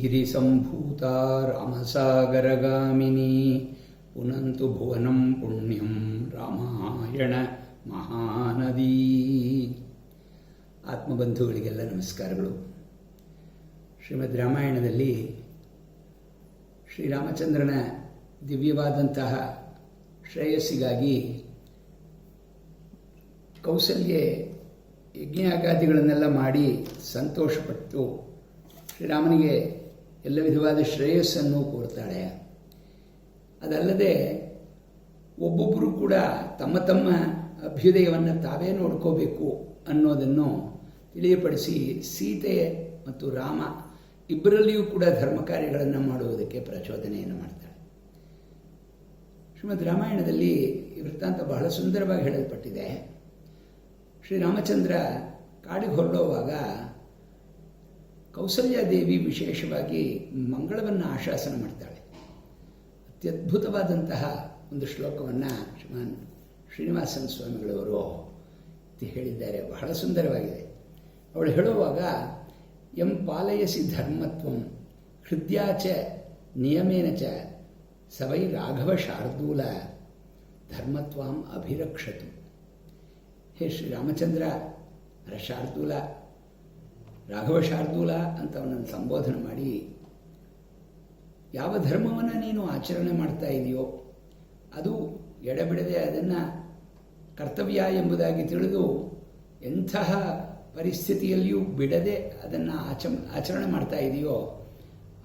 गिरिसम्भूता रामसागरगामिनी पुनन्तु भुवनं पुण्यं ರಾಮಾಯಣ ಮಹಾನದಿ. ಆತ್ಮಬಂಧುಗಳಿಗೆಲ್ಲ ನಮಸ್ಕಾರಗಳು. ಶ್ರೀಮದ್ ರಾಮಾಯಣದಲ್ಲಿ ಶ್ರೀರಾಮಚಂದ್ರನ ದಿವ್ಯವಾದಂತಹ ಶ್ರೇಯಸ್ಸಿಗಾಗಿ ಕೌಸಲ್ಯೆ ಯಜ್ಞಯಾಗಾದಿಗಳನ್ನೆಲ್ಲ ಮಾಡಿ ಸಂತೋಷಪಟ್ಟು ಶ್ರೀರಾಮನಿಗೆ ಎಲ್ಲ ವಿಧವಾದ ಶ್ರೇಯಸ್ಸನ್ನು ಕೋರ್ತಾಳೆ. ಅದಲ್ಲದೆ ಒಬ್ಬೊಬ್ಬರು ಕೂಡ ತಮ್ಮ ತಮ್ಮ ಅಭ್ಯುದಯವನ್ನು ತಾವೇ ನೋಡ್ಕೋಬೇಕು ಅನ್ನೋದನ್ನು ತಿಳಿಯಪಡಿಸಿ ಸೀತೆ ಮತ್ತು ರಾಮ ಇಬ್ಬರಲ್ಲಿಯೂ ಕೂಡ ಧರ್ಮ ಕಾರ್ಯಗಳನ್ನು ಮಾಡುವುದಕ್ಕೆ ಪ್ರಚೋದನೆಯನ್ನು ಮಾಡ್ತಾಳೆ. ಶ್ರೀಮದ್ ರಾಮಾಯಣದಲ್ಲಿ ಈ ವೃತ್ತಾಂತ ಬಹಳ ಸುಂದರವಾಗಿ ಹೇಳಲ್ಪಟ್ಟಿದೆ. ಶ್ರೀರಾಮಚಂದ್ರ ಕಾಡಿಗೆ ಹೊರಡುವಾಗ ಕೌಸಲ್ಯಾದೇವಿ ವಿಶೇಷವಾಗಿ ಮಂಗಳವನ್ನು ಆಶಾಸನ ಮಾಡ್ತಾಳೆ. ಅತ್ಯದ್ಭುತವಾದಂತಹ ಒಂದು ಶ್ಲೋಕವನ್ನು ಶ್ರೀಮಾನ್ ಶ್ರೀನಿವಾಸನ್ ಸ್ವಾಮಿಗಳವರು ಹೇಳಿದ್ದಾರೆ. ಬಹಳ ಸುಂದರವಾಗಿದೆ. ಅವಳು ಹೇಳುವಾಗ ಎಂ ಪಾಲಯಸಿ ಧರ್ಮತ್ವಂ ಹೃದಯಾಚ ನಿಯಮೇನ ಚ ಸವೈ ರಾಘವ ಶಾರ್ದೂಲ ಧರ್ಮತ್ವಾಂ ಅಭಿರಕ್ಷತು. ಹೇ ಶ್ರೀರಾಮಚಂದ್ರ ಶಾರ್ದೂಲ, ರಾಘವ ಶಾರ್ದೂಲ ಅಂತ ಅವನನ್ನು ಸಂಬೋಧನೆ ಮಾಡಿ, ಯಾವ ಧರ್ಮವನ್ನು ನೀನು ಆಚರಣೆ ಮಾಡ್ತಾ ಇದೆಯೋ ಅದು ಎಡೆಬಿಡದೆ ಅದನ್ನು ಕರ್ತವ್ಯ ಎಂಬುದಾಗಿ ತಿಳಿದು ಎಂತಹ ಪರಿಸ್ಥಿತಿಯಲ್ಲಿಯೂ ಬಿಡದೆ ಅದನ್ನು ಆಚರಣೆ ಮಾಡ್ತಾ ಇದೆಯೋ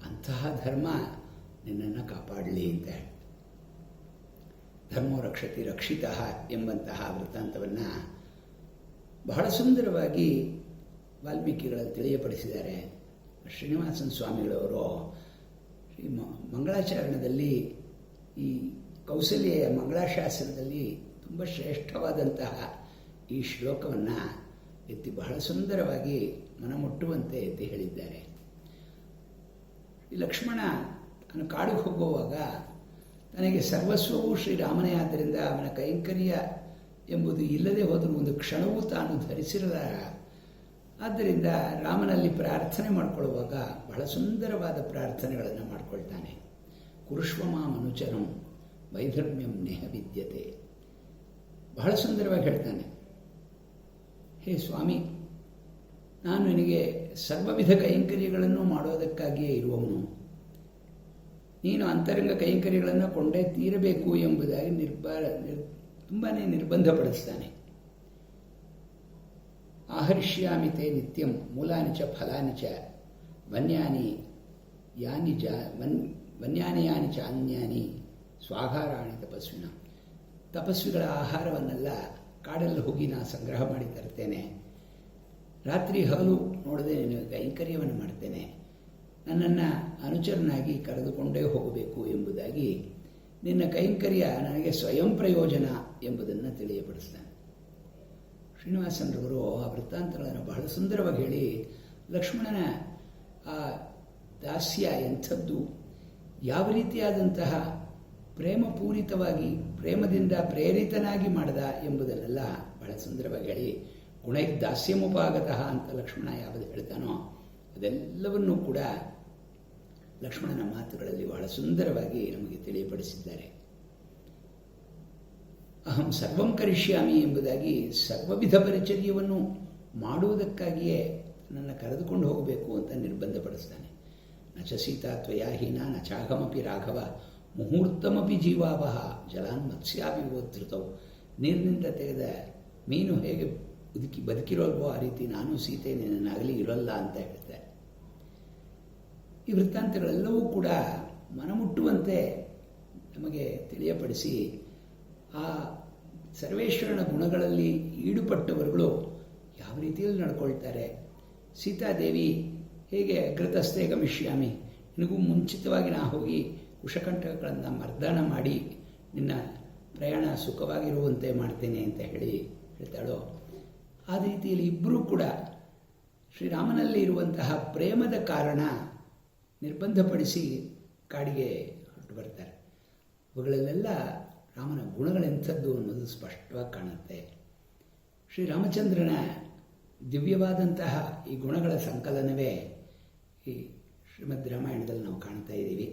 ಅಂತಹ ಧರ್ಮ ನಿನ್ನನ್ನು ಕಾಪಾಡಲಿ ಅಂತ ಹೇಳಿ ಧರ್ಮೋ ರಕ್ಷತಿ ರಕ್ಷಿತಃ ಎಂಬಂತಹ ವೃತ್ತಾಂತವನ್ನು ಬಹಳ ಸುಂದರವಾಗಿ ವಾಲ್ಮೀಕಿಗಳಲ್ಲಿ ತಿಳಿಯಪಡಿಸಿದ್ದಾರೆ. ಶ್ರೀನಿವಾಸನ್ ಸ್ವಾಮಿಗಳವರು ಶ್ರೀ ಮಂಗಳಾಚರಣದಲ್ಲಿ ಈ ಕೌಸಲ್ಯೆಯ ಮಂಗಳಾಶಾಸನದಲ್ಲಿ ತುಂಬ ಶ್ರೇಷ್ಠವಾದಂತಹ ಈ ಶ್ಲೋಕವನ್ನು ಎತ್ತಿ ಬಹಳ ಸುಂದರವಾಗಿ ಮನಮುಟ್ಟುವಂತೆ ಎತ್ತಿ ಹೇಳಿದ್ದಾರೆ. ಈ ಲಕ್ಷ್ಮಣ ತಾನು ಕಾಡಿಗೆ ಹೋಗುವಾಗ ತನಗೆ ಸರ್ವಸ್ವವೂ ಶ್ರೀರಾಮನೇ ಆದ್ದರಿಂದ ಅವನ ಕೈಂಕರ್ಯ ಎಂಬುದು ಇಲ್ಲದೆ ಹೋದರೂ ಒಂದು ಕ್ಷಣವೂ ತಾನು ಧರಿಸಿರಲಾರ. ಆದ್ದರಿಂದ ರಾಮನಲ್ಲಿ ಪ್ರಾರ್ಥನೆ ಮಾಡಿಕೊಳ್ಳುವಾಗ ಬಹಳ ಸುಂದರವಾದ ಪ್ರಾರ್ಥನೆಗಳನ್ನು ಮಾಡಿಕೊಳ್ತಾನೆ. ಕುರುಷ್ವಮಾಂ ಅನುಚರಂ ವೈಧರ್ಮ್ಯಂ ನೇಹ ವಿದ್ಯತೆ. ಬಹಳ ಸುಂದರವಾಗಿ ಹೇಳ್ತಾನೆ, ಹೇ ಸ್ವಾಮಿ, ನಾನು ನಿನಗೆ ಸರ್ವವಿಧ ಕೈಂಕರ್ಯಗಳನ್ನು ಮಾಡೋದಕ್ಕಾಗಿಯೇ ಇರುವವನು. ನೀನು ಅಂತರಂಗ ಕೈಂಕರ್ಯಗಳನ್ನು ಕೊಂಡೇ ತೀರಬೇಕು ಎಂಬುದಾಗಿ ತುಂಬಾ ನಿರ್ಬಂಧಪಡಿಸ್ತಾನೆ. ಆಹರ್ಷ್ಯಾಮಿ ತೇ ನಿತ್ಯಂ ಮೂಲಾನಿ ಚ ಫಲಾನಿ ಚ ವನ್ಯಾನಿ ಯಾನಿ ವನ್ಯಾನಿ ಯಾನಿ ಚ ಅನ್ಯಾನಿ ಸ್ವಾಹಾರಾಣಿ ತಪಸ್ವಿನ. ತಪಸ್ವಿಗಳ ಆಹಾರವನ್ನೆಲ್ಲ ಕಾಡಲ್ಲಿ ಹೋಗಿ ನಾನು ಸಂಗ್ರಹ ಮಾಡಿ ತರ್ತೇನೆ. ರಾತ್ರಿ ಹಗಲು ನೋಡದೆ ನಿನಗೆ ಕೈಂಕರ್ಯವನ್ನು ಮಾಡ್ತೇನೆ. ನನ್ನನ್ನು ಅನುಚರನಾಗಿ ಕರೆದುಕೊಂಡೇ ಹೋಗಬೇಕು ಎಂಬುದಾಗಿ ನಿನ್ನ ಕೈಂಕರ್ಯ ನನಗೆ ಸ್ವಯಂ ಪ್ರಯೋಜನ ಎಂಬುದನ್ನು ತಿಳಿಯಪಡಿಸ್ತಾನೆ. ಶ್ರೀನಿವಾಸನರವರು ಆ ವೃತ್ತಾಂತಗಳನ್ನು ಬಹಳ ಸುಂದರವಾಗಿ ಹೇಳಿ ಲಕ್ಷ್ಮಣನ ಆ ದಾಸ್ಯ ಎಂಥದ್ದು, ಯಾವ ರೀತಿಯಾದಂತಹ ಪ್ರೇಮಪೂರಿತವಾಗಿ ಪ್ರೇಮದಿಂದ ಪ್ರೇರಿತನಾಗಿ ಮಾಡಿದ ಎಂಬುದನ್ನೆಲ್ಲ ಬಹಳ ಸುಂದರವಾಗಿ ಹೇಳಿ, ಗುಣೈ ದಾಸ್ಯಮುಪಾಗತಃ ಅಂತ ಲಕ್ಷ್ಮಣ ಯಾವುದು ಹೇಳ್ತಾನೋ ಅದೆಲ್ಲವನ್ನೂ ಕೂಡ ಲಕ್ಷ್ಮಣನ ಮಾತುಗಳಲ್ಲಿ ಬಹಳ ಸುಂದರವಾಗಿ ನಮಗೆ ತಿಳಿಯಪಡಿಸಿದ್ದಾರೆ. ಅಹಂ ಸರ್ವಂ ಕರಿಷ್ಯಾಮಿ ಎಂಬುದಾಗಿ ಸರ್ವವಿಧ ಪರಿಚರ್ಯವನ್ನು ಮಾಡುವುದಕ್ಕಾಗಿಯೇ ನನ್ನ ಕರೆದುಕೊಂಡು ಹೋಗಬೇಕು ಅಂತ ನಿರ್ಬಂಧಪಡಿಸ್ತಾನೆ. ನ ಚ ಸೀತಾ ತ್ವಯಾ ಹೀನ ನ ಚಾಹಮಪಿ ರಾಘವ ಮುಹೂರ್ತಮಪಿ ಜೀವಾವಹ ಜಲಾನ್ ಮತ್ಸ್ಯಾಭಿವೋದ್ಧೃತವು. ನೀರಿನಿಂದ ತೆಗೆದ ಮೀನು ಹೇಗೆ ಬದುಕಿರೋಲ್ವೋ ಆ ರೀತಿ ನಾನು ಸೀತೆ ನನ್ನಾಗಲಿ ಇರೋಲ್ಲ ಅಂತ ಹೇಳ್ತಾರೆ. ಈ ವೃತ್ತಾಂತಗಳೆಲ್ಲವೂ ಕೂಡ ಮನಮುಟ್ಟುವಂತೆ ನಮಗೆ ತಿಳಿಯಪಡಿಸಿ ಆ ಸರ್ವೇಶ್ವರನ ಗುಣಗಳಲ್ಲಿ ಈಡುಪಟ್ಟವರುಗಳು ಯಾವ ರೀತಿಯಲ್ಲಿ ನಡ್ಕೊಳ್ತಾರೆ. ಸೀತಾದೇವಿ ಹೇಗೆ ಅಗ್ರತಸ್ಥೆ ಗಮಿಷ್ಯಾಮಿ, ನಿನಗೂ ಮುಂಚಿತವಾಗಿ ನಾ ಹೋಗಿ ಕುಶಕಂಠಗಳನ್ನು ಮರ್ದನ ಮಾಡಿ ನಿನ್ನ ಪ್ರಯಾಣ ಸುಖವಾಗಿರುವಂತೆ ಮಾಡ್ತೇನೆ ಅಂತ ಹೇಳ್ತಾಳೋ ಆ ರೀತಿಯಲ್ಲಿ ಇಬ್ಬರೂ ಕೂಡ ಶ್ರೀರಾಮನಲ್ಲಿ ಇರುವಂತಹ ಪ್ರೇಮದ ಕಾರಣ ನಿರ್ಬಂಧಪಡಿಸಿ ಕಾಡಿಗೆ ಹೊರಟು ಬರ್ತಾರೆ. ಅವುಗಳಲ್ಲೆಲ್ಲ ರಾಮನ ಗುಣಗಳೆಂಥದ್ದು ಅನ್ನೋದು ಸ್ಪಷ್ಟವಾಗಿ ಕಾಣುತ್ತೆ. ಶ್ರೀರಾಮಚಂದ್ರನ ದಿವ್ಯವಾದಂತಹ ಈ ಗುಣಗಳ ಸಂಕಲನವೇ ಈ ಶ್ರೀಮದ್ ರಾಮಾಯಣದಲ್ಲಿ ನಾವು ಕಾಣ್ತಾ ಇದ್ದೀವಿ.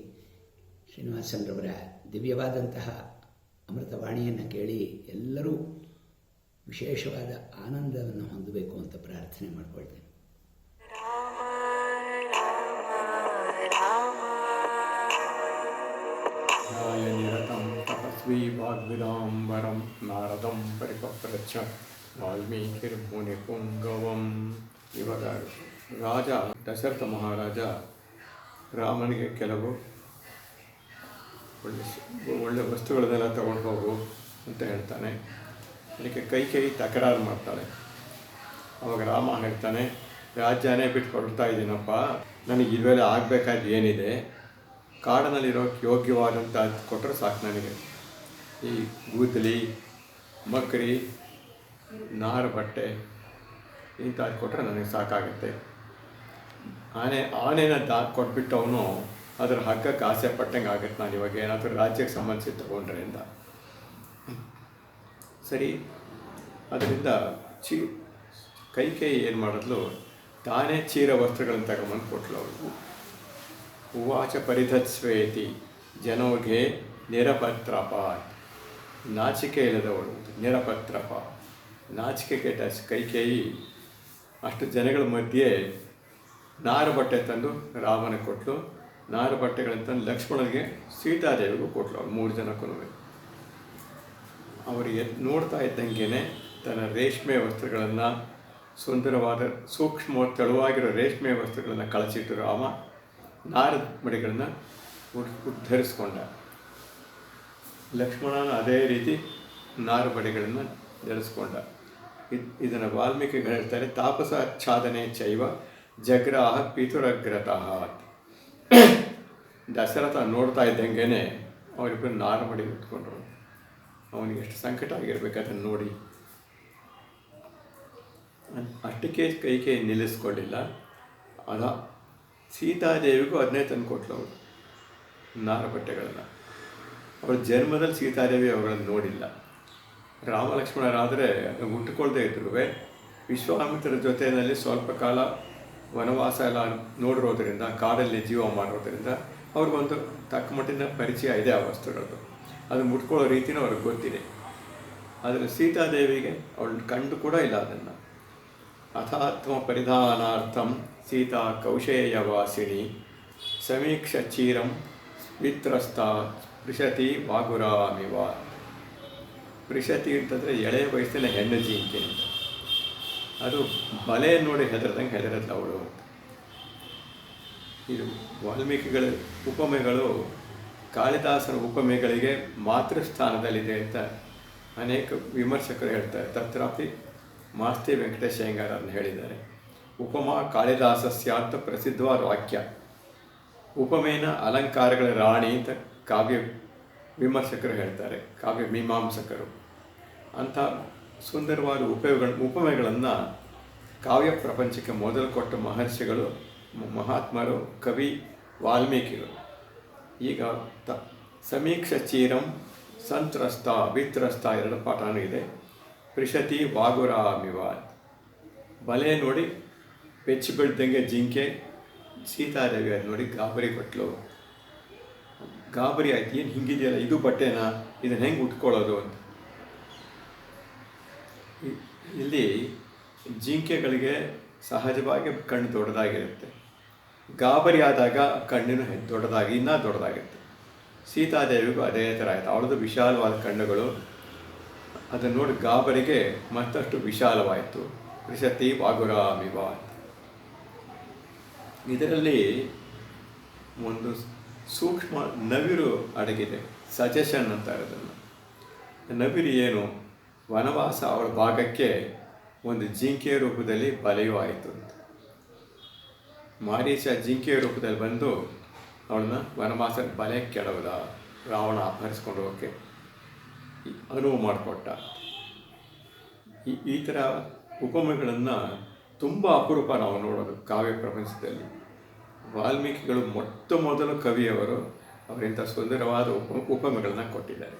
ಶ್ರೀನಿವಾಸನರವರ ದಿವ್ಯವಾದಂತಹ ಅಮೃತವಾಣಿಯನ್ನು ಕೇಳಿ ಎಲ್ಲರೂ ವಿಶೇಷವಾದ ಆನಂದವನ್ನು ಹೊಂದಬೇಕು ಅಂತ ಪ್ರಾರ್ಥನೆ ಮಾಡಿಕೊಳ್ತೇನೆ. ನಿರತಂ ತಪಸ್ವಿ ವಾಗ್ವಿದಾಂಬರಂ ನಾರದಂ ಪರಿಪಪ್ರಚ್ಛ ವಾಲ್ಮೀಕಿರ್ಮುನಿ ಪುಂಗವಂ. ಇವಾಗ ರಾಜ ದಶರಥ ಮಹಾರಾಜ ರಾಮನಿಗೆ ಕೆಲವು ಒಳ್ಳೆ ವಸ್ತುಗಳನ್ನೆಲ್ಲ ತಗೊಂಡು ಹೋಗು ಅಂತ ಹೇಳ್ತಾನೆ. ಅದಕ್ಕೆ ಕೈ ತಕರಾರು ಮಾಡ್ತಾಳೆ. ಅವಾಗ ರಾಮ ಹೇಳ್ತಾನೆ, ರಾಜ್ಯನೇ ಬಿಟ್ಟು ಕೊಡ್ತಾ ಇದ್ದೀನಪ್ಪ, ನನಗೆ ಇವೆಲ್ಲ ಆಗಬೇಕಾದ ಏನಿದೆ, ಕಾಡಿನಲ್ಲಿರೋಕ್ಕೆ ಯೋಗ್ಯವಾದಂಥ ಕೊಟ್ಟರೆ ಸಾಕು ನನಗೆ. ಈ ಗೂದಲಿ, ಮಕ್ರಿ, ನಾರು ಬಟ್ಟೆ ಇಂಥದ್ದು ಕೊಟ್ಟರೆ ನನಗೆ ಸಾಕಾಗುತ್ತೆ. ಆನೆನ ಕೊಟ್ಬಿಟ್ಟು ಅವನು ಅದರ ಹಗ್ಗಕ್ಕೆ ಆಸೆ ಪಟ್ಟಂಗೆ ಆಗುತ್ತೆ. ನಾನು ಇವಾಗ ಏನಾದರೂ ರಾಜ್ಯಕ್ಕೆ ಸಂಬಂಧಿಸಿ ತಗೊಂಡ್ರೆ ಅಂತ. ಸರಿ, ಅದರಿಂದ ಕೈ ಏನು ಮಾಡಿದ್ಲು, ತಾನೇ ಚೀರ ವಸ್ತ್ರಗಳನ್ನು ತಗೊಂಬಂದು ಕೊಟ್ಲು ಅವಳು. ಉವಾಚ ಪರಿಧತ್ಸ್ವೇತಿ ಜನೋಗೆ ನಿರಪತ್ರಪ. ನಾಚಿಕೆ ಇಲ್ಲದವಳು, ನಿರಪತ್ರಪ, ನಾಚಿಕೆ ಕೆಟ್ಟ ಕೈಕೇಯಿ ಅಷ್ಟು ಜನಗಳ ಮಧ್ಯೆ ನಾರು ಬಟ್ಟೆ ತಂದು ರಾಮನಿಗೆ ಕೊಟ್ಟಲು. ನಾರು ಬಟ್ಟೆಗಳನ್ನು ತಂದು ಲಕ್ಷ್ಮಣನಿಗೆ, ಸೀತಾದೇವಿಗೂ ಕೊಟ್ಟಲು. ಅವ್ರು 3 ಜನಕ್ಕೂ. ಅವರಿಗೆ ನೋಡ್ತಾ ಇದ್ದಂಗೆ ತನ್ನ ರೇಷ್ಮೆ ವಸ್ತ್ರಗಳನ್ನು, ಸುಂದರವಾದ ಸೂಕ್ಷ್ಮ ತೆಳುವಾಗಿರೋ ರೇಷ್ಮೆ ವಸ್ತ್ರಗಳನ್ನು ಕಳಚಿಟ್ಟು ರಾಮ ನಾರದ ಮಡಿಗಳನ್ನು ಧರಿಸ್ಕೊಂಡ. ಲಕ್ಷ್ಮಣನ ಅದೇ ರೀತಿ ನಾರು ಬಡಿಗಳನ್ನು ಧರಿಸ್ಕೊಂಡ. ಇದನ್ನು ವಾಲ್ಮೀಕಿಗಳು ಹೇಳ್ತಾರೆ, ತಾಪಸ ಆಚ್ಛಾದನೆ ಚೈವ ಜಗ್ರಾಹ ಪಿತುರಗ್ರತಃ. ದಶರಥ ನೋಡ್ತಾ ಇದ್ದಂಗೆ ಅವರಿಬ್ಬರು ನಾರು ಮಡಿ ಉಟ್ಕೊಂಡ್ರು. ಅವನಿಗೆ ಎಷ್ಟು ಸಂಕಟ ಆಗಿರ್ಬೇಕು ಅದನ್ನು ನೋಡಿ. ಅಷ್ಟಕ್ಕೆ ಕೈ ನಿಲ್ಲಿಸ್ಕೊಳ್ಳಿಲ್ಲ. ಅದ ಸೀತಾದೇವಿಗೂ ಅದನ್ನೇ ತಂದು ಕೊಟ್ಲು ಅವಳು, ನಾರು ಬಟ್ಟೆಗಳನ್ನು. ಅವಳ ಜನ್ಮದಲ್ಲಿ ಸೀತಾದೇವಿ ಅವುಗಳನ್ನು ನೋಡಿಲ್ಲ. ರಾಮ ಲಕ್ಷ್ಮಣರಾದರೆ ಉಟ್ಟುಕೊಳ್ದೇ ಇದ್ರೂ ವಿಶ್ವಾಮಿತ್ರರ ಜೊತೆಯಲ್ಲಿ ಸ್ವಲ್ಪ ಕಾಲ ವನವಾಸ ಎಲ್ಲ ನೋಡಿರೋದ್ರಿಂದ, ಕಾಡಲ್ಲಿ ಜೀವ ಮಾಡೋದ್ರಿಂದ ಅವ್ರಿಗೊಂದು ತಕ್ಕ ಮಟ್ಟಿನ ಪರಿಚಯ ಇದೆ ಆ ವಸ್ತುಗಳದ್ದು. ಅದು ಮುಟ್ಕೊಳ್ಳೋ ರೀತಿಯೂ ಅವ್ರಿಗೆ ಗೊತ್ತಿದೆ. ಆದರೆ ಸೀತಾದೇವಿಗೆ ಅವಳು ಕಂಡು ಕೂಡ ಇಲ್ಲ ಅದನ್ನು. ಅಥಾತ್ಮ ಪರಿಧಾನಾರ್ಥಂ ಸೀತಾ ಕೌಶೇಯವಾಸಿನಿ ಸಮೀಕ್ಷ ಚೀರಂ ವಿತ್ರಸ್ತ ಪೃಷತಿ ವಾಗುರಾಮಿವ. ಪೃಷತಿ ಅಂತಂದರೆ ಎಳೆಯ ವಯಸ್ಸಲ್ಲಿ ಹೆಣ್ಣು ಜಿಂಕೆ ಅಂತ. ಅದು ಬಲೆ ನೋಡಿ ಹೆದರದ್ಲು ಅವಳು. ಇದು ವಾಲ್ಮೀಕಿಗಳ ಉಪಮೆಗಳು ಕಾಳಿದಾಸನ ಉಪಮೆಗಳಿಗೆ ಮಾತೃಸ್ಥಾನದಲ್ಲಿದೆ ಅಂತ ಅನೇಕ ವಿಮರ್ಶಕರು ಹೇಳ್ತಾರೆ. ತತ್ರಾಪಿ ಮಾಸ್ತಿ ವೆಂಕಟೇಶ ಅಯ್ಯಂಗಾರ್ ಅದನ್ನು ಹೇಳಿದ್ದಾರೆ. ಉಪಮಾ ಕಾಳಿದಾಸಸ್ಯ ಅಂತ ಪ್ರಸಿದ್ಧವಾದ ವಾಕ್ಯ. ಉಪಮೇನ ಅಲಂಕಾರಗಳ ರಾಣಿ ಅಂತ ಕಾವ್ಯ ವಿಮರ್ಶಕರು ಹೇಳ್ತಾರೆ, ಕಾವ್ಯ ಮೀಮಾಂಸಕರು. ಅಂಥ ಸುಂದರವಾದ ಉಪಮೆಗಳನ್ನು ಕಾವ್ಯ ಪ್ರಪಂಚಕ್ಕೆ ಮೊದಲು ಕೊಟ್ಟ ಮಹರ್ಷಿಗಳು, ಮಹಾತ್ಮರು, ಕವಿ ವಾಲ್ಮೀಕಿಗಳು. ಈಗ ಸಮೀಕ್ಷ ಚೀರಂ ಸಂತ್ರಸ್ತ ವಿತ್ರಸ್ತ 2 ಪಾಠನೂ ಇದೆ. ಪೃಷತಿ ವಾಗುರಾಮಿವ, ಬಲೆ ನೋಡಿ ಬೆಚ್ಚಿ ಬೀಳ್ದಂಗೆ ಜಿಂಕೆ. ಸೀತಾದೇವಿ ಅದು ನೋಡಿ ಗಾಬರಿ ಕೊಟ್ಲು. ಗಾಬರಿ ಆಯ್ತು, ಏನು ಹಿಂಗಿದೆಯಲ್ಲ, ಇದು ಬಟ್ಟೆನಾ, ಇದನ್ನು ಹೆಂಗೆ ಉಟ್ಕೊಳ್ಳೋದು ಅಂತ. ಇಲ್ಲಿ ಜಿಂಕೆಗಳಿಗೆ ಸಹಜವಾಗಿ ಕಣ್ಣು ದೊಡ್ಡದಾಗಿರುತ್ತೆ. ಗಾಬರಿ ಆದಾಗ ಕಣ್ಣಿನ ದೊಡ್ಡದಾಗಿ ಇನ್ನೂ ದೊಡ್ಡದಾಗಿರುತ್ತೆ. ಸೀತಾದೇವಿಗೂ ಅದೇ ಥರ ಆಯಿತು. ಅವಳದು ವಿಶಾಲವಾದ ಕಣ್ಣುಗಳು. ಅದನ್ನು ನೋಡಿ ಗಾಬರಿಗೆ ಮತ್ತಷ್ಟು ವಿಶಾಲವಾಯಿತು. ಪೃಷತಿ ವಾಗುರಾಮಿವ. ಇದರಲ್ಲಿ ಒಂದು ಸೂಕ್ಷ್ಮ ನವಿರು ಅಡಗಿದೆ. ಸಜೆಷನ್ ಅಂತಾರೆ ಅದನ್ನು. ನವಿರು ಏನು, ವನವಾಸ ಅವಳ ಭಾಗಕ್ಕೆ ಒಂದು ಜಿಂಕೆಯ ರೂಪದಲ್ಲಿ ಬಲೆಯೂ ಆಯಿತು ಅಂತ. ಮಾರೀಚ ಜಿಂಕೆಯ ರೂಪದಲ್ಲಿ ಬಂದು ಅವಳನ್ನ ವನವಾಸದ ಬಲೆ ಕೆಡವದ, ರಾವಣ ಅಪಹರಿಸ್ಕೊಂಡು ಹೋಗೋಕ್ಕೆ ಅನುವು ಮಾಡಿಕೊಟ್ಟ. ಈ ಥರ ಉಪಮೆಗಳನ್ನು ತುಂಬ ಅಪರೂಪ ನಾವು ನೋಡೋದು ಕಾವ್ಯ ಪ್ರಪಂಚದಲ್ಲಿ. ವಾಲ್ಮೀಕಿಗಳು ಮೊದಲು ಕವಿಯವರು ಅವರಿಂಥ ಸುಂದರವಾದ ಉಪಮೆಗಳನ್ನು ಕೊಟ್ಟಿದ್ದಾರೆ.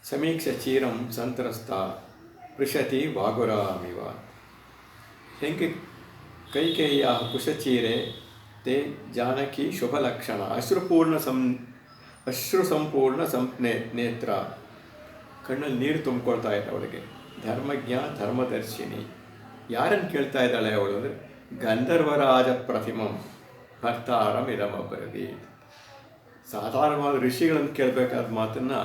ಸಮೀಕ್ಷ ಚೀರಂ ಸಂತ್ರಸ್ತ ಪೃಷತಿ ವಾಗುರಾಮಿವ. ಹೆಂಗೆ ಕೈಕೇಯಿಯ ಕುಶಚೀರೆ ತೇ ಜಾನಕಿ ಶುಭಲಕ್ಷಣ ಅಶ್ರು ಸಂಪೂರ್ಣ ನೇತ್ರ, ಕಣ್ಣಲ್ಲಿ ನೀರು ತುಂಬಿಕೊಳ್ತಾ ಇದೆ ಅವಳಿಗೆ. ಧರ್ಮಜ್ಞ ಧರ್ಮದರ್ಶಿನಿ. ಯಾರನ್ನು ಕೇಳ್ತಾ ಇದ್ದಾಳೆ ಅವಳು ಅಂದರೆ ಗಂಧರ್ವರಾಜ ಪ್ರತಿಮಂ ಭರ್ತಾರಂ ಇದಮಬ್ಬರದಿ. ಸಾಧಾರಣವಾದ ಋಷಿಗಳನ್ನು ಕೇಳಬೇಕಾದ ಮಾತನ್ನು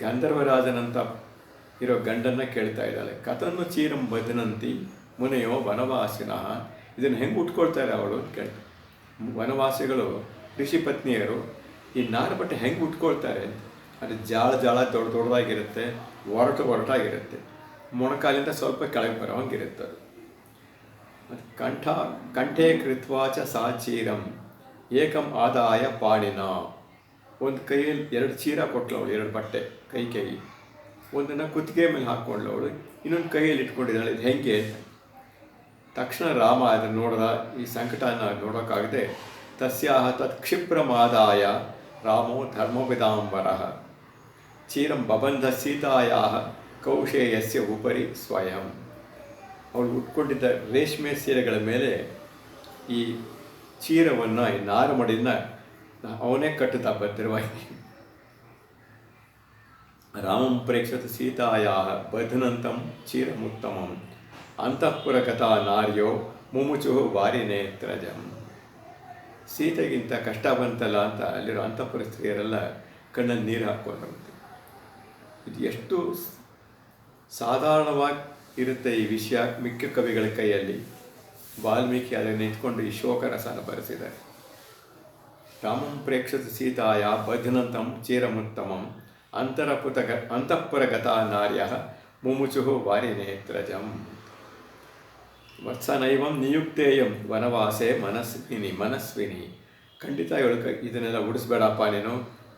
ಗಂಧರ್ವರಾಜನಂತ ಇರೋ ಗಂಡನ್ನು ಕೇಳ್ತಾ ಇದ್ದಾಳೆ. ಕಥನ್ನು ಚೀರಂ ಬದನಂತಿ ಮುನೆಯೋ ವನವಾಸಿನಃ. ಇದನ್ನು ಹೆಂಗೆ ಉಟ್ಕೊಳ್ತಾರೆ ಅವಳು ಅಂತ ಕೇಳ್ತಾರೆ. ವನವಾಸಿಗಳು ಋಷಿ ಪತ್ನಿಯರು ಈ ನಾರು ಬಟ್ಟೆ ಹೆಂಗೆ ಉಟ್ಕೊಳ್ತಾರೆ ಅಂತ. ಅದು ಜಾಳ ದೊಡ್ಡದಾಗಿರುತ್ತೆ, ಒರಟಾಗಿರುತ್ತೆ, ಮೊಣಕಾಲಿಂದ ಸ್ವಲ್ಪ ಕೆಳಗೆ ಬರೋ ಹಂಗಿರುತ್ತೆ ಅದು. ಮತ್ತು ಕಂಠೇ ಕೃತ್ವಾಚ ಸಾಚೀರಂ ಏಕಂ ಆದಾಯ ಪಾಣಿನ. ಒಂದು ಕೈಯಲ್ಲಿ 2 ಚೀರ ಕೊಟ್ಲವಳು, 2 ಬಟ್ಟೆ ಕೈ ಒಂದನ್ನು ಕುತ್ತಿಗೆ ಮೇಲೆ ಹಾಕ್ಕೊಂಡ್ಲವಳು, ಇನ್ನೊಂದು ಕೈಯಲ್ಲಿ ಇಟ್ಕೊಂಡಿದ್ದಾಳೆ. ಇದು ಹೆಂಗೆ ಅಂತ ತಕ್ಷಣ ರಾಮ ಅದನ್ನು ನೋಡ್ದ. ಈ ಸಂಕಟನ ನೋಡೋಕ್ಕಾಗದೆ ತಸ್ಯಾಹ ತತ್ಕ್ಷಿಪ್ರಮಾದಾಯ ರಾಮೋ ಧರ್ಮವಿದಾಂಬರ ಚೀರಂ ಬಬಂಧ ಸೀತಾಯಾ ಕೌಶೇಯಸ್ಯ ಉಪರಿ ಸ್ವಯಂ. ಅವಳು ಉಟ್ಕೊಂಡಿದ್ದ ರೇಷ್ಮೆ ಸೀರೆಗಳ ಮೇಲೆ ಈ ಚೀರವನ್ನು, ಈ ನಾರುಮಡಿನ ಅವನೇ ಕಟ್ಟುತ್ತಾ ಭದ್ರವಾಗಿ. ರಾಮಂ ಪ್ರೇಕ್ಷತ ಸೀತಾಯಾ ಬಧನಂತಂ ಚೀರಮುತ್ತಮಂ ಅಂತಃಪುರಗತಾ ನಾರ್ಯೋ ಮುಮುಚು ವಾರಿ ನೇತ್ರಜಂ. ಸೀತೆಗಿಂತ ಕಷ್ಟ ಬಂತಲ್ಲ ಅಂತ ಅಲ್ಲಿರೋ ಅಂತಃಪುರ ಸ್ತ್ರೀಯರೆಲ್ಲ ಕಣ್ಣಲ್ಲಿ ನೀರು ಹಾಕ್ಕೊಂಡ್ರಂತೆ. ಇದು ಎಷ್ಟು ಸಾಧಾರಣವಾಗಿ ಇರುತ್ತೆ ಈ ವಿಷಯ ಮಿಕ್ಕ ಕವಿಗಳ ಕೈಯಲ್ಲಿ. ವಾಲ್ಮೀಕಿ ಅದನ್ನು ನಿಂತ್ಕೊಂಡು ಈ ಶೋಕರಸನ ಬರೆಸಿದ್ದಾರೆ. ರಾಮಂ ಪ್ರೇಕ್ಷತ ಸೀತಾಯ ಬಧನಂತಂ ಚೀರಮುತ್ತಮಂ ಅಂತಃಪುರಗತಾ ನಾರ್ಯ ಮುಮುಚು ವಾರಿ ನೇತ್ರಜಂ. ವತ್ಸನೈವಂ ನಿಯುಕ್ತೇಯಂ ವನವಾಸೆ ಮನಸ್ವಿನಿ. ಖಂಡಿತ ಇವಳು ಇದನ್ನೆಲ್ಲ ಉಡಿಸ್ಬೇಡಪ್ಪ, ನೀನು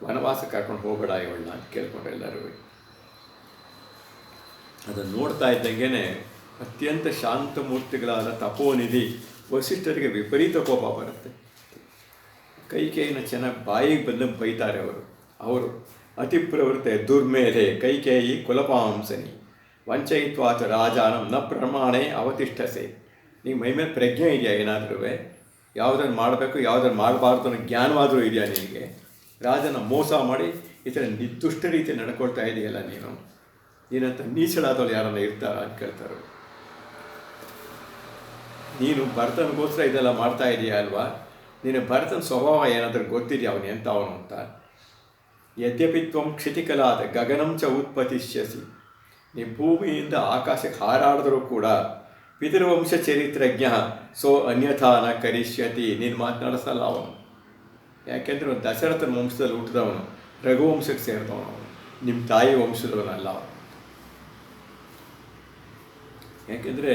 ವನವಾಸಕ್ಕೆ ಕರ್ಕೊಂಡು ಹೋಗಬೇಡ ಇವಳನ್ನ ಅಂತ ಕೇಳ್ಕೊಂಡ್ರೆ ಎಲ್ಲರೂ. ಅದನ್ನು ನೋಡ್ತಾ ಇದ್ದಂಗೆ ಅತ್ಯಂತ ಶಾಂತಮೂರ್ತಿಗಳಾದ ತಪೋನಿಧಿ ವಸಿಷ್ಠರಿಗೆ ವಿಪರೀತ ಕೋಪ ಬರುತ್ತೆ. ಕೈಕೇಯಿನ ಚೆನ್ನಾಗಿ ಬಾಯಿಗೆ ಬಂದಂಗೆ ಬೈತಾರೆ ಅವರು ಅತಿಪ್ರವೃತ್ತೆ ದುರ್ಮೇಧೆ ಕೈಕೇಯಿ ಕುಲಪಾಂಸನಿ ವಂಚಯಿತ್ವಾಚ ರಾಜಾನಂ ನ ಪ್ರಮಾಣೆ ಅವತಿಷ್ಠಸೆ. ನೀವು ಮೈಮೇಲೆ ಪ್ರಜ್ಞೆ ಇದೆಯಾ? ಏನಾದರೂ ಯಾವುದನ್ನು ಮಾಡಬೇಕು ಯಾವುದನ್ನು ಮಾಡಬಾರ್ದು ಅನ್ನೋ ಜ್ಞಾನವಾದರೂ ಇದೆಯಾ ನಿನಗೆ? ರಾಜನ ಮೋಸ ಮಾಡಿ ಈ ಥರ ನಿರ್ದುಷ್ಟ ರೀತಿ ನಡ್ಕೊಳ್ತಾ ಇದೆಯಲ್ಲ ನೀನಂತ ನೀಚಳಾದವ್ರು ಯಾರನ್ನ ಇರ್ತಾರ ಅಂತ ಕೇಳ್ತಾರೆ. ನೀನು ಭರತನಿಗೋಸ್ಕರ ಇದೆಲ್ಲ ಮಾಡ್ತಾ ಇದೆಯಾ ಅಲ್ವಾ? ನೀನು ಭರತನ ಸ್ವಭಾವ ಏನಾದರೂ ಗೊತ್ತಿದೆಯಾ ಅವನು ಎಂಥವನು ಅಂತ? ಯದ್ಯಪಿ ತ್ವಂ ಕ್ಷಿತಿಕಲಾದ ಗಗನಂ ಚ ಉತ್ಪತಿಷ್ಯಸಿ. ನೀ ಭೂಮಿಯಿಂದ ಆಕಾಶಕ್ಕೆ ಹಾರಾಡಿದ್ರೂ ಕೂಡ ಪಿತೃವಂಶ ಚರಿತ್ರಜ್ಞ ಸೋ ಅನ್ಯಥಾ ನ ಕರಿಷ್ಯತಿ. ನೀನು ಮಾತನಾಡಿಸಲ್ಲ ಅವನು. ಯಾಕೆಂದರೆ ಅವನು ದಶರಥನ ವಂಶದಲ್ಲಿ ಹುಟ್ಟಿದವನು, ರಘುವಂಶಕ್ಕೆ ಸೇರಿದವನು. ನಿಮ್ಮ ತಾಯಿ ವಂಶದವನಲ್ಲ ಅವನು. ಯಾಕೆಂದರೆ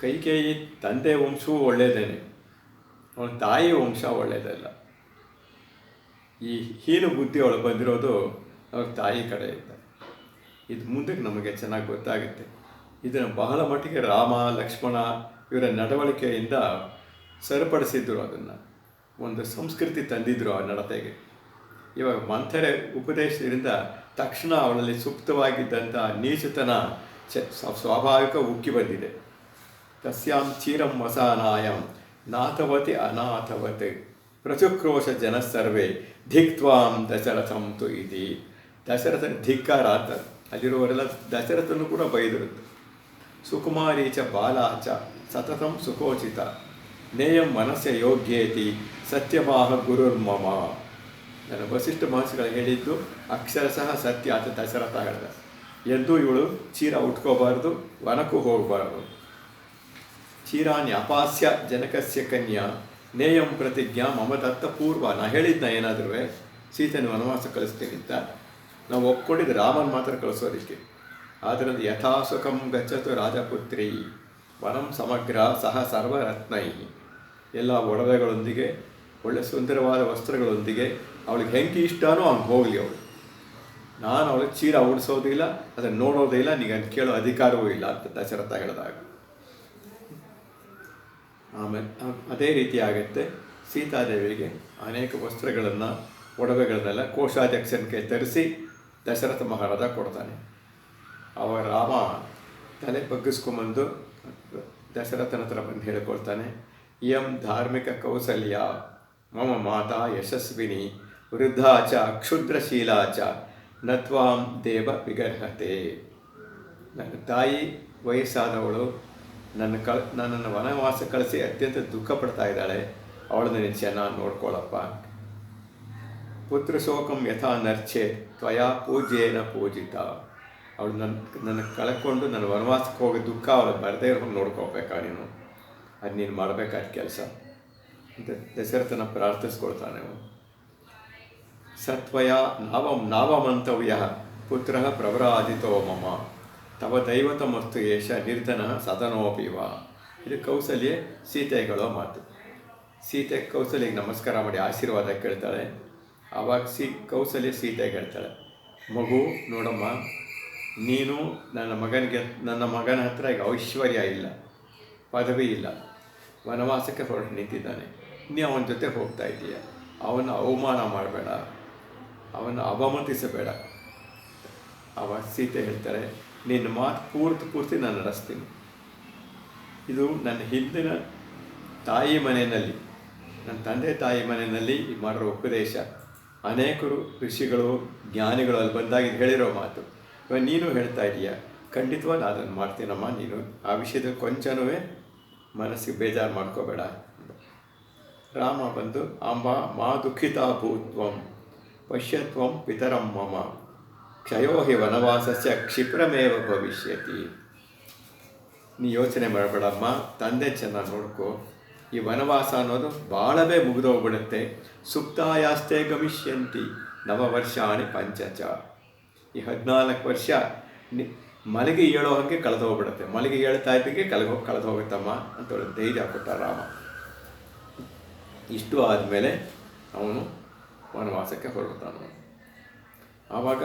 ಕೈಕೇಯಿ ತಂದೆ ವಂಶವೂ ಒಳ್ಳೆಯದೇನೆ, ಅವನ ತಾಯಿ ವಂಶ ಒಳ್ಳೆಯದಲ್ಲ. ಈ ಹೀನ ಬುದ್ಧಿ ಅವಳು ಬಂದಿರೋದು ಅವ್ರ ತಾಯಿ ಕಡೆಯಿಂದ. ಇದು ಮುಂದಕ್ಕೆ ನಮಗೆ ಚೆನ್ನಾಗಿ ಗೊತ್ತಾಗುತ್ತೆ. ಇದನ್ನು ಬಹಳ ಮಟ್ಟಿಗೆ ರಾಮ ಲಕ್ಷ್ಮಣ ಇವರ ನಡವಳಿಕೆಯಿಂದ ಸರಿಪಡಿಸಿದ್ರು. ಅದನ್ನು ಒಂದು ಸಂಸ್ಕೃತಿ ತಂದಿದ್ದರು ಆ ನಡತೆಗೆ. ಇವಾಗ ಮಂಥರೆ ಉಪದೇಶದಿಂದ ತಕ್ಷಣ ಅವಳಲ್ಲಿ ಸುಪ್ತವಾಗಿದ್ದಂಥ ನೀಚತನ ಸ್ವಾಭಾವಿಕ ಉಕ್ಕಿ ಬಂದಿದೆ. ತಸ್ಯಾಂ ಚೀರಂ ವಸಾನಾಯಂ ನಾಥವತಿ ಅನಾಥವತಿ ಪ್ರಚುಕ್ರೋಶ ಜನ ಸರ್ವೇ ಧಿಕ್ತ್ವಾಂ ದಶರಥಂ ತು ಇತಿ. ದಶರಥನ ಧಿಕ್ಕಾರ ಅಂತ ಅಲ್ಲಿರುವವರೆಲ್ಲ ದಶರಥನು ಕೂಡ ಬೈದಿರುತ್ತೆ. ಸುಕುಮಾರಿ ಚ ಬಾಲಾಚ ಸತತಂ ಸುಖೋಚಿತ ನೇಯಂ ಮನಸ್ಯ ಯೋಗ್ಯೇತಿ ಸತ್ಯಮಾಹ ಗುರುರ್ಮಮ. ನನ್ನ ವಸಿಷ್ಠ ಮಹರ್ಷಿಗಳು ಹೇಳಿದ್ದು ಅಕ್ಷರಶಃ ಸತ್ಯ ಅಂತ ದಶರಥ ಹೇಳಿದ. ಎಂದೂ ಇವಳು ಚೀರ ಉಟ್ಕೋಬಾರ್ದು, ವನಕ್ಕೂ ಹೋಗಬಾರ್ದು. ಚೀರಾಣಿ ಅಪಾಸ್ಯ ಜನಕಸ್ಯ ಕನ್ಯಾ ನೇಯಂ ಪ್ರತಿಜ್ಞಾ ಮಮ ದತ್ತ ಪೂರ್ವ. ನಾ ಹೇಳಿದ್ನ ಏನಾದರೂ ಸೀತೆನ ವನವಾಸ ಕಳಿಸ್ತೀನಿ ಅಂತ ನಾವು ಒಪ್ಕೊಂಡಿದ್ದು ರಾಮನ ಮಾತ್ರ ಕಳಿಸೋದಕ್ಕೆ. ಆದ್ದರಿಂದ ಯಥಾಸುಖಂ ಗಚ್ಚತು ರಾಜಪುತ್ರಿ ವನಂ ಸಮಗ್ರ ಸಹ ಸರ್ವರತ್ನೈ. ಎಲ್ಲ ಒಡವೆಗಳೊಂದಿಗೆ ಒಳ್ಳೆ ಸುಂದರವಾದ ವಸ್ತ್ರಗಳೊಂದಿಗೆ ಅವಳಿಗೆ ಹೆಂಗೆ ಇಷ್ಟನೋ ಹಂಗೆ ಹೋಗಲಿ ಅವಳು. ನಾನು ಅವಳಿಗೆ ಚೀರ ಉಡಿಸೋದಿಲ್ಲ, ಅದನ್ನು ನೋಡೋದೇ ಇಲ್ಲ, ನೀನು ಅಂತ ಕೇಳೋ ಅಧಿಕಾರವೂ ಇಲ್ಲ ಅಂತ ದಶರಥ ಹೇಳಿದಾಗ. ಆಮೇಲೆ ಅದೇ ರೀತಿ ಆಗುತ್ತೆ. ಸೀತಾದೇವಿಗೆ ಅನೇಕ ವಸ್ತ್ರಗಳನ್ನು ಒಡವೆಗಳನ್ನೆಲ್ಲ ಕೋಶಾಧ್ಯಕ್ಷನಿಗೆ ತರಿಸಿ ದಶರಥ ಮಹಾರಾಜ ಕೊಡ್ತಾನೆ. ಅವ ರಾಮ ತಲೆ ಬಗ್ಗಿಸ್ಕೊಂಬಂದು ದಶರಥನ ಹತ್ರ ಬಂದು ಹೇಳಿಕೊಳ್ತಾನೆ, ಇಯಂ ಧಾರ್ಮಿಕ ಕೌಸಲ್ಯ ಮಮ ಮಾತಾ ಯಶಸ್ವಿನಿ ವೃದ್ಧಾ ಚ ಕ್ಷುದ್ರಶೀಲಾ ಚ ನತ್ವಾಂ ದೇವ ವಿಗರ್ಹತೆ. ನನ್ನ ತಾಯಿ ವಯಸ್ಸಾದವಳು ನನ್ನನ್ನು ವನವಾಸ ಕಳಿಸಿ ಅತ್ಯಂತ ದುಃಖ ಪಡ್ತಾ ಇದ್ದಾಳೆ, ಅವಳನ್ನ ನೀನು ಚೆನ್ನಾಗಿ ನೋಡ್ಕೊಳ್ಳಪ್ಪ. ಪುತ್ರ ಶೋಕಂ ಯಥಾ ನರ್ಚೆ ತ್ವಯಾ ಪೂಜ್ಯೇನ ಪೂಜಿತ. ಅವಳು ನನ್ನ ಕಳ್ಕೊಂಡು ನನ್ನ ವನವಾಸಕ್ಕೆ ಹೋಗಿ ದುಃಖ ಅವಳು ಬರದೇ ಇರೋ ನೋಡ್ಕೋಬೇಕಾ ನೀನು, ಅದು ನೀನು ಮಾಡಬೇಕಾದ ಕೆಲಸ ಅಂತ ದಶರಥನ ಪ್ರಾರ್ಥಿಸ್ಕೊಳ್ತಾನೆ. ಸತ್ವಯ ನಾವಮಂತವ್ಯ ಪುತ್ರ ಪ್ರವರಾದಿತೋ ಮಮ ತವ ದೈವತಮಸ್ತು ಏಷ ನಿರ್ಧನ ಸದನೋಪಿವ. ಇದು ಕೌಸಲ್ಯ ಸೀತೆಗಳೋ ಮಾತು. ಸೀತೆ ಕೌಸಲ್ಯಗೆ ನಮಸ್ಕಾರ ಮಾಡಿ ಆಶೀರ್ವಾದ ಕೇಳ್ತಾಳೆ. ಆವಾಗ ಕೌಸಲ್ಯ ಸೀತೆಗೆ ಹೇಳ್ತಾಳೆ, ಮಗು ನೋಡಮ್ಮ, ನೀನು ನನ್ನ ಮಗನ ಹತ್ರ ಈಗ ಐಶ್ವರ್ಯ ಇಲ್ಲ, ಪದವಿ ಇಲ್ಲ, ವನವಾಸಕ್ಕೆ ಹೊರಟು ನಿಂತಿದ್ದಾನೆ, ನೀ ಅವನ ಜೊತೆ ಹೋಗ್ತಾ ಇದ್ದೀಯ, ಅವನ ಅವಮಾನ ಮಾಡಬೇಡ, ಅವನ ಅವಮತಿಸಬೇಡ. ಆವಾಗ ಸೀತೆ ಹೇಳ್ತಾರೆ, ನಿನ್ನ ಮಾತು ಪೂರ್ತಿ ನಾನು ನಡೆಸ್ತೀನಿ. ಇದು ನನ್ನ ಹಿಂದಿನ ತಾಯಿ ಮನೆಯಲ್ಲಿ, ನನ್ನ ತಂದೆ ತಾಯಿ ಮನೆಯಲ್ಲಿ ಮಾಡಿರೋ ಉಪದೇಶ. ಅನೇಕರು ಋಷಿಗಳು ಜ್ಞಾನಿಗಳು ಅಲ್ಲಿ ಬಂದಾಗ ಹೇಳಿರೋ ಮಾತು. ಇವಾಗ ನೀನು ಹೇಳ್ತಾ ಇದೀಯ, ಖಂಡಿತವಾಗಿ ಅದನ್ನು ಮಾಡ್ತೀನಮ್ಮ, ನೀನು ಆ ವಿಷಯದ ಕೊಂಚನೂ ಮನಸ್ಸಿಗೆ ಬೇಜಾರು ಮಾಡ್ಕೋಬೇಡ. ರಾಮ ಬಂದು, ಅಂಬಾ ಮಾ ದುಃಖಿತಾ ಭೂತ್ವಂ ಪಶ್ಯತ್ವಂ ಪಿತರಂ ಮಮ ಕ್ಷಯೋ ಹಿ ವನವಾಸಸ್ಯ ಕ್ಷಿಪ್ರಮೇವ ಭವಿಷ್ಯತಿ. ನೀ ಯೋಚನೆ ಮಾಡಬೇಡಮ್ಮ, ತಂದೆ ಚೆನ್ನಾಗಿ ನೋಡ್ಕೋ, ಈ ವನವಾಸ ಅನ್ನೋದು ಭಾಳವೇ ಮುಗಿದೋಗ್ಬಿಡುತ್ತೆ. ಸುಪ್ತಾಯಾಸ್ತೆ ಗಮಿಷ್ಯಂತಿ ನವವರ್ಷಾಣಿ ಪಂಚಚ. ಈ 14 ವರ್ಷ ಮಲಗಿ ಏಳೋ ಹಾಗೆ ಕಳೆದೋಗ್ಬಿಡುತ್ತೆ, ಮಲಗಿ ಹೇಳ್ತಾ ಇದ್ದಕ್ಕೆ ಕಳೆದೋಗುತ್ತಮ್ಮ ಅಂತ ಧೈರ್ಯ ಕೊಟ್ಟ ರಾಮ. ಇಷ್ಟು ಆದಮೇಲೆ ಅವನು ವನವಾಸಕ್ಕೆ ಹೊರಡ್ತಾನೆ. ಆವಾಗ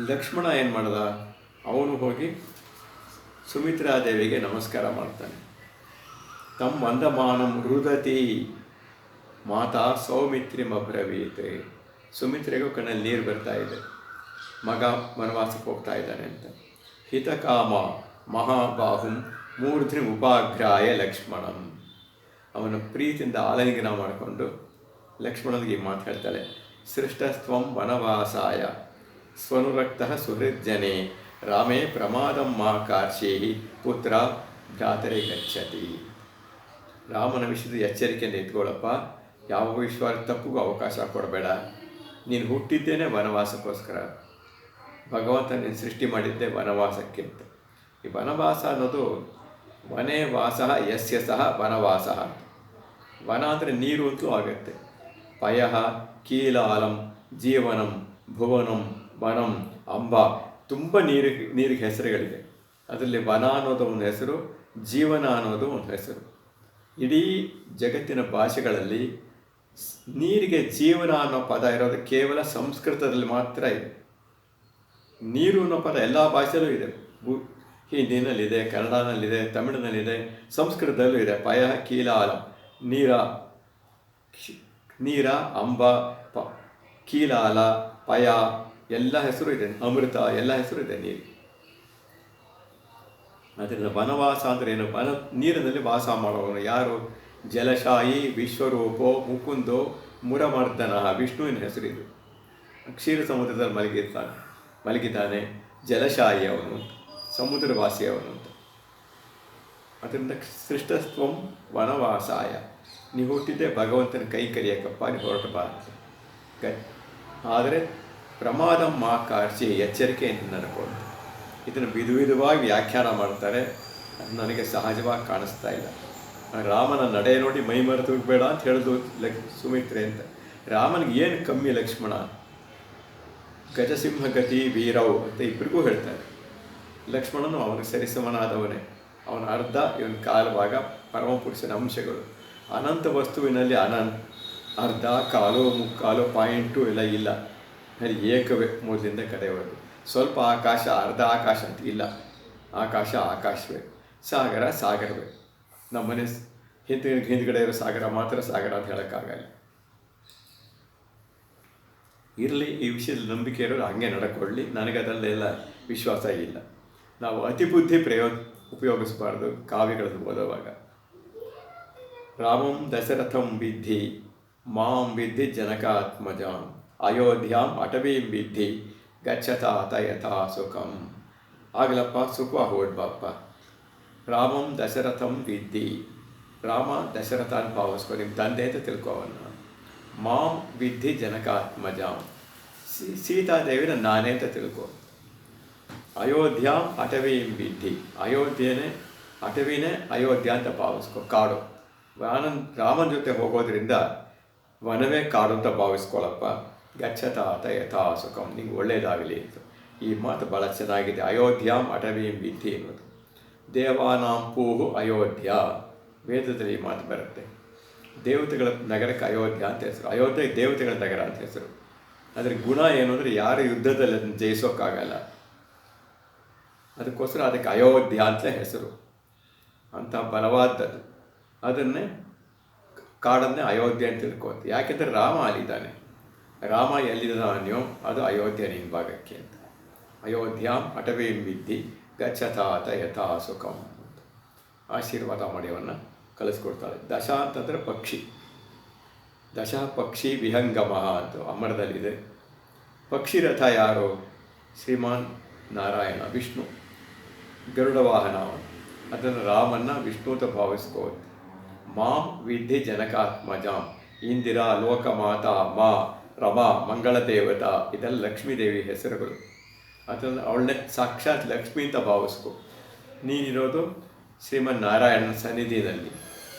ಲಕ್ಷ್ಮಣ ಏನು ಮಾಡ್ದ, ಅವನು ಹೋಗಿ ಸುಮಿತ್ರಾದೇವಿಗೆ ನಮಸ್ಕಾರ ಮಾಡ್ತಾನೆ. ತಮ್ಮ ವಂದಮಾನಂ ರುದತಿ ಮಾತಾ ಸೌಮಿತ್ರಿಮಬ್ರವೀತ್. ಸುಮಿತ್ರೆಗೂ ಕಣ್ಣಲ್ಲಿ ನೀರು ಬರ್ತಾ ಇದೆ, ಮಗ ವನವಾಸಕ್ಕೆ ಹೋಗ್ತಾ ಇದ್ದಾನೆ ಅಂತ. ಹಿತಕಾಮ ಮಹಾಬಾಹುಂ ಮೂರ್ಧ್ನಿ ಉಪಾಗ್ರಾಯ ಲಕ್ಷ್ಮಣಂ. ಅವನ ಪ್ರೀತಿಯಿಂದ ಆಲಿಂಗನ ಮಾಡಿಕೊಂಡು ಲಕ್ಷ್ಮಣನಿಗೆ ಮಾತು ಹೇಳ್ತಾಳೆ, ಸೃಷ್ಟಸ್ತ್ವಂ ವನವಾಸಾಯ ಸ್ವನುರಕ್ತಃ ಸುಹೃಜ್ಜನೆ ರಾಮೇ ಪ್ರಮಾದಂ ಮಾ ಕಾರ್ಷೇಹಿ ಪುತ್ರ ಭ್ರಾತರೆ ಗಚ್ಚತಿ. ರಾಮನ ವಿಷಯದ ಎಚ್ಚರಿಕೆಯಿಂದ ಎತ್ಕೊಳ್ಳಪ್ಪ, ಯಾವ ವಿಶ್ವಾಸ ತಪ್ಪಿಗೂ ಅವಕಾಶ ಕೊಡಬೇಡ. ನೀನು ಹುಟ್ಟಿದ್ದೇನೆ ವನವಾಸಕ್ಕೋಸ್ಕರ, ಭಗವಂತ ನೀನು ಸೃಷ್ಟಿ ಮಾಡಿದ್ದೆ ವನವಾಸಕ್ಕೆ ಅಂತ. ಈ ವನವಾಸ ಅನ್ನೋದು ವನೇ ವಾಸ ಯಸ್ಯ ಸಹ ವನವಾಸ. ವನ ಅಂದರೆ ನೀರು ಅಂತೂ ಆಗುತ್ತೆ. ಪಯ ಕೀಲಾಲಂ ಜೀವನಂ ಭುವನಂ ವನಂ ಅಂಬ, ತುಂಬ ನೀರಿಗೆ ಹೆಸರುಗಳಿದೆ. ಅದರಲ್ಲಿ ವನ ಅನ್ನೋದು ಒಂದು ಹೆಸರು, ಜೀವನ ಅನ್ನೋದು ಒಂದು ಹೆಸರು. ಇಡೀ ಜಗತ್ತಿನ ಭಾಷೆಗಳಲ್ಲಿ ನೀರಿಗೆ ಜೀವನ ಅನ್ನೋ ಪದ ಇರೋದು ಕೇವಲ ಸಂಸ್ಕೃತದಲ್ಲಿ ಮಾತ್ರ ಇದೆ. ನೀರು ಅನ್ನೋ ಪದ ಎಲ್ಲ ಭಾಷೆಯಲ್ಲೂ ಇದೆ. ಹಿಂದಿನಲ್ಲಿದೆ, ಕನ್ನಡನಲ್ಲಿದೆ, ತಮಿಳಿನಲ್ಲಿದೆ, ಸಂಸ್ಕೃತದಲ್ಲೂ ಇದೆ. ಪಯ ಕೀಲಾಲಂ ನೀರ ಅಂಬ ಕೀಲಾಲ ಪಯ ಎಲ್ಲ ಹೆಸರು ಇದೆ. ಅಮೃತ ಎಲ್ಲ ಹೆಸರು ಇದೆ ನೀರು. ಅದರಿಂದ ವನವಾಸ ಅಂದರೆ ಏನು? ನೀರಿನಲ್ಲಿ ವಾಸ ಮಾಡುವವನು ಯಾರು? ಜಲಶಾಯಿ ವಿಶ್ವರೂಪೋ ಮುಕುಂದೋ ಮುರಮರ್ದನ. ವಿಷ್ಣುವಿನ ಹೆಸರಿದು. ಕ್ಷೀರ ಸಮುದ್ರದಲ್ಲಿ ಮಲಗಿದ್ದಾನೆ. ಜಲಶಾಯಿ ಅವನು, ಸಮುದ್ರವಾಸಿ ಅವನು ಅಂತ. ಅದರಿಂದ ಸೃಷ್ಟಸ್ತ್ವಂ ವನವಾಸಾಯ. ನೀವು ಹುಟ್ಟಿದ್ದೆ ಭಗವಂತನ ಕೈ ಕರಿಯಕ್ಕಪ್ಪ, ನೀವು ಹೊರಟಬಾರದು. ಆದರೆ ಪ್ರಮಾದ ಮಾ ಕಾರ್ಷಿ, ಎಚ್ಚರಿಕೆಯಿಂದ ನಡ್ಕೊಂಡು. ಇದನ್ನು ವಿಧವಾಗಿ ವ್ಯಾಖ್ಯಾನ ಮಾಡ್ತಾರೆ. ಅದು ನನಗೆ ಸಹಜವಾಗಿ ಕಾಣಿಸ್ತಾ ಇಲ್ಲ. ರಾಮನ ನಡೆ ನೋಡಿ ಮೈ ಮರೆತು ಹೋಗಬೇಡ ಅಂತ ಹೇಳಿದ್ರು ಸುಮಿತ್ರೆ ಅಂತ. ರಾಮನಿಗೆ ಏನು ಕಮ್ಮಿ ಲಕ್ಷ್ಮಣ? ಗಜಸಿಂಹಗತಿ ವೀರವು ಅಂತ ಇಬ್ಬರಿಗೂ ಹೇಳ್ತಾರೆ. ಲಕ್ಷ್ಮಣನು ಅವನಿಗೆ ಸರಿಸಮನಾದವನೇ. ಅವನ ಅರ್ಧ ಇವನ ಕಾಲುವಾಗ ಪರಮಪುರುಷನ ಅಂಶಗಳು. ಅನಂತ ವಸ್ತುವಿನಲ್ಲಿ ಅರ್ಧ ಕಾಲು ಮುಕ್ಕಾಲು ಪಾಯಿಂಟು ಎಲ್ಲ ಇಲ್ಲ. ಅಲ್ಲಿ ಏಕವೇ ಮೊದಲಿಂದ ಕಡೆಯವರೆಗೂ. ಸ್ವಲ್ಪ ಆಕಾಶ, ಅರ್ಧ ಆಕಾಶ ಅಂತ ಇಲ್ಲ. ಆಕಾಶ ಆಕಾಶವೇ, ಸಾಗರ ಸಾಗರವೇ. ನಮ್ಮನೆ ಹಿಂದ್ಗಡೆ ಇರೋ ಸಾಗರ ಮಾತ್ರ ಸಾಗರ ಅಂತ ಹೇಳೋಕ್ಕಾಗಲ್ಲ. ಇರಲಿ, ಈ ವಿಷಯದಲ್ಲಿ ನಂಬಿಕೆ ಇರೋರು ಹಾಗೆ ನಡ್ಕೊಳ್ಳಿ. ನನಗೆ ಅದರಲ್ಲೆಲ್ಲ ವಿಶ್ವಾಸ ಇಲ್ಲ. ನಾವು ಅತಿ ಬುದ್ಧಿ ಉಪಯೋಗಿಸಬಾರ್ದು ಕಾವ್ಯಗಳನ್ನು ಓದುವಾಗ. ರಾಮಂ ದಶರಥಂ ವಿದ್ಧಿ ಮಾಂ ವಿದ್ಧಿ ಜನಕಾತ್ಮಜಾಂ ಅಯೋಧ್ಯಾಂ ಅಟವೀಂ ವಿದ್ಧಿ ಗಚ್ಚತಾತ ಯಥಾ ಸುಖಂ. ಆಗಲಪ್ಪ ಸುಖವಾಗಿ ಹೊರಡ್ಬಪ್ಪ. ರಾಮಂ ದಶರಥಂ ವಿದ್ಧಿ, ರಾಮ ದಶರಥ ಅಂತ ಭಾವಿಸ್ಕೊ, ನಿಮ್ಮ ತಂದೆ ಅಂತ ತಿಳ್ಕೊವನ್ನ. ಮಾಂ ವಿದ್ಧಿ ಜನಕಾತ್ಮಜಾಂ, ಸೀತಾದೇವಿನ ನಾನೇ ಅಂತ ತಿಳ್ಕೊ. ಅಯೋಧ್ಯಾಂ ಅಟವೀಂ ವಿದ್ಧಿ, ಅಟವಿನೇ ಅಯೋಧ್ಯ ಅಂತ ಭಾವಿಸ್ಕೊ, ಕಾಡು. ರಾಮನ ಜೊತೆ ಹೋಗೋದ್ರಿಂದ ವನವೇ ಕಾಡು ಅಂತ ಭಾವಿಸ್ಕೊಳ್ಳಪ್ಪ. ಗಚ್ಚತಾತ ಯಥಾ ಸುಖಂ, ನಿಂಗೆ ಒಳ್ಳೆಯದಾಗಲಿ ಅಂತ. ಈ ಮಾತು ಭಾಳ ಚೆನ್ನಾಗಿದೆ. ಅಯೋಧ್ಯಾಂ ಅಟವೀಂ ವಿದ್ಧಿ ಅನ್ನೋದು. ದೇವಾನಾಂ ಪೂಹು ಅಯೋಧ್ಯ, ವೇದದಲ್ಲಿ ಈ ಮಾತು ಬರುತ್ತೆ. ದೇವತೆಗಳ ನಗರಕ್ಕೆ ಅಯೋಧ್ಯ ಅಂತ ಹೆಸರು. ಅಯೋಧ್ಯೆ ದೇವತೆಗಳ ನಗರ ಅಂತ ಹೆಸರು. ಅದರ ಗುಣ ಏನು ಅಂದರೆ ಯಾರು ಯುದ್ಧದಲ್ಲಿ ಅದನ್ನು ಜಯಿಸೋಕ್ಕಾಗಲ್ಲ. ಅದಕ್ಕೋಸ್ಕರ ಅದಕ್ಕೆ ಅಯೋಧ್ಯ ಅಂತಲೇ ಹೆಸರು. ಅಂಥ ಬಲವಾದದ್ದು. ಅದನ್ನೇ ಕಾಡನ್ನೇ ಅಯೋಧ್ಯೆ ಅಂತ ತಿಳ್ಕೋತ. ಯಾಕೆಂದರೆ ರಾಮ ಅಲ್ಲಿದ್ದಾನೆ. ರಾಮ ಎಲ್ಲಿದ್ದಾನೆಯೋ ಅದು ಅಯೋಧ್ಯ ನಿನ್ನ ಭಾಗಕ್ಕೆ ಅಂತ. ಅಯೋಧ್ಯಾಂ ಅಟವೀಂ ವಿದ್ಧಿ ಗಚ್ಚತಾತ ಯಥಾ ಸುಖಂ ಅಂತ ಆಶೀರ್ವಾದ ಮಾಡಿ ಅವನ್ನ ಕಳಿಸ್ಕೊಡ್ತಾಳೆ. ದಶ ಅಂತಂದರೆ ಪಕ್ಷಿ. ದಶ ಪಕ್ಷಿ ವಿಹಂಗಮ ಅಂತ ಅಮರದಲ್ಲಿದೆ. ಪಕ್ಷಿ ರಥ ಯಾರು? ಶ್ರೀಮಾನ್ ನಾರಾಯಣ, ವಿಷ್ಣು. ಗರುಡ ವಾಹನ, ಅದನ್ನು ರಾಮನ್ನ ವಿಷ್ಣು ಅಂತ ಭಾವಿಸ್ಕೋದು. ಮಾಂ ವಿದ್ಧಿ ಜನಕಾತ್ಮಜಾಂ, ಇಂದಿರಾ, ಲೋಕಮಾತಾ, ಮಾ, ರಮಾ, ಮಂಗಳ ದೇವತಾ, ಇದೆಲ್ಲ ಲಕ್ಷ್ಮೀದೇವಿ ಹೆಸರುಗಳು. ಅದನ್ನು ಅವಳನ್ನೇ ಸಾಕ್ಷಾತ್ ಲಕ್ಷ್ಮಿ ಅಂತ ಭಾವಿಸ್ಕೊ. ನೀನಿರೋದು ಶ್ರೀಮನ್ ನಾರಾಯಣನ ಸನ್ನಿಧಿನಲ್ಲಿ,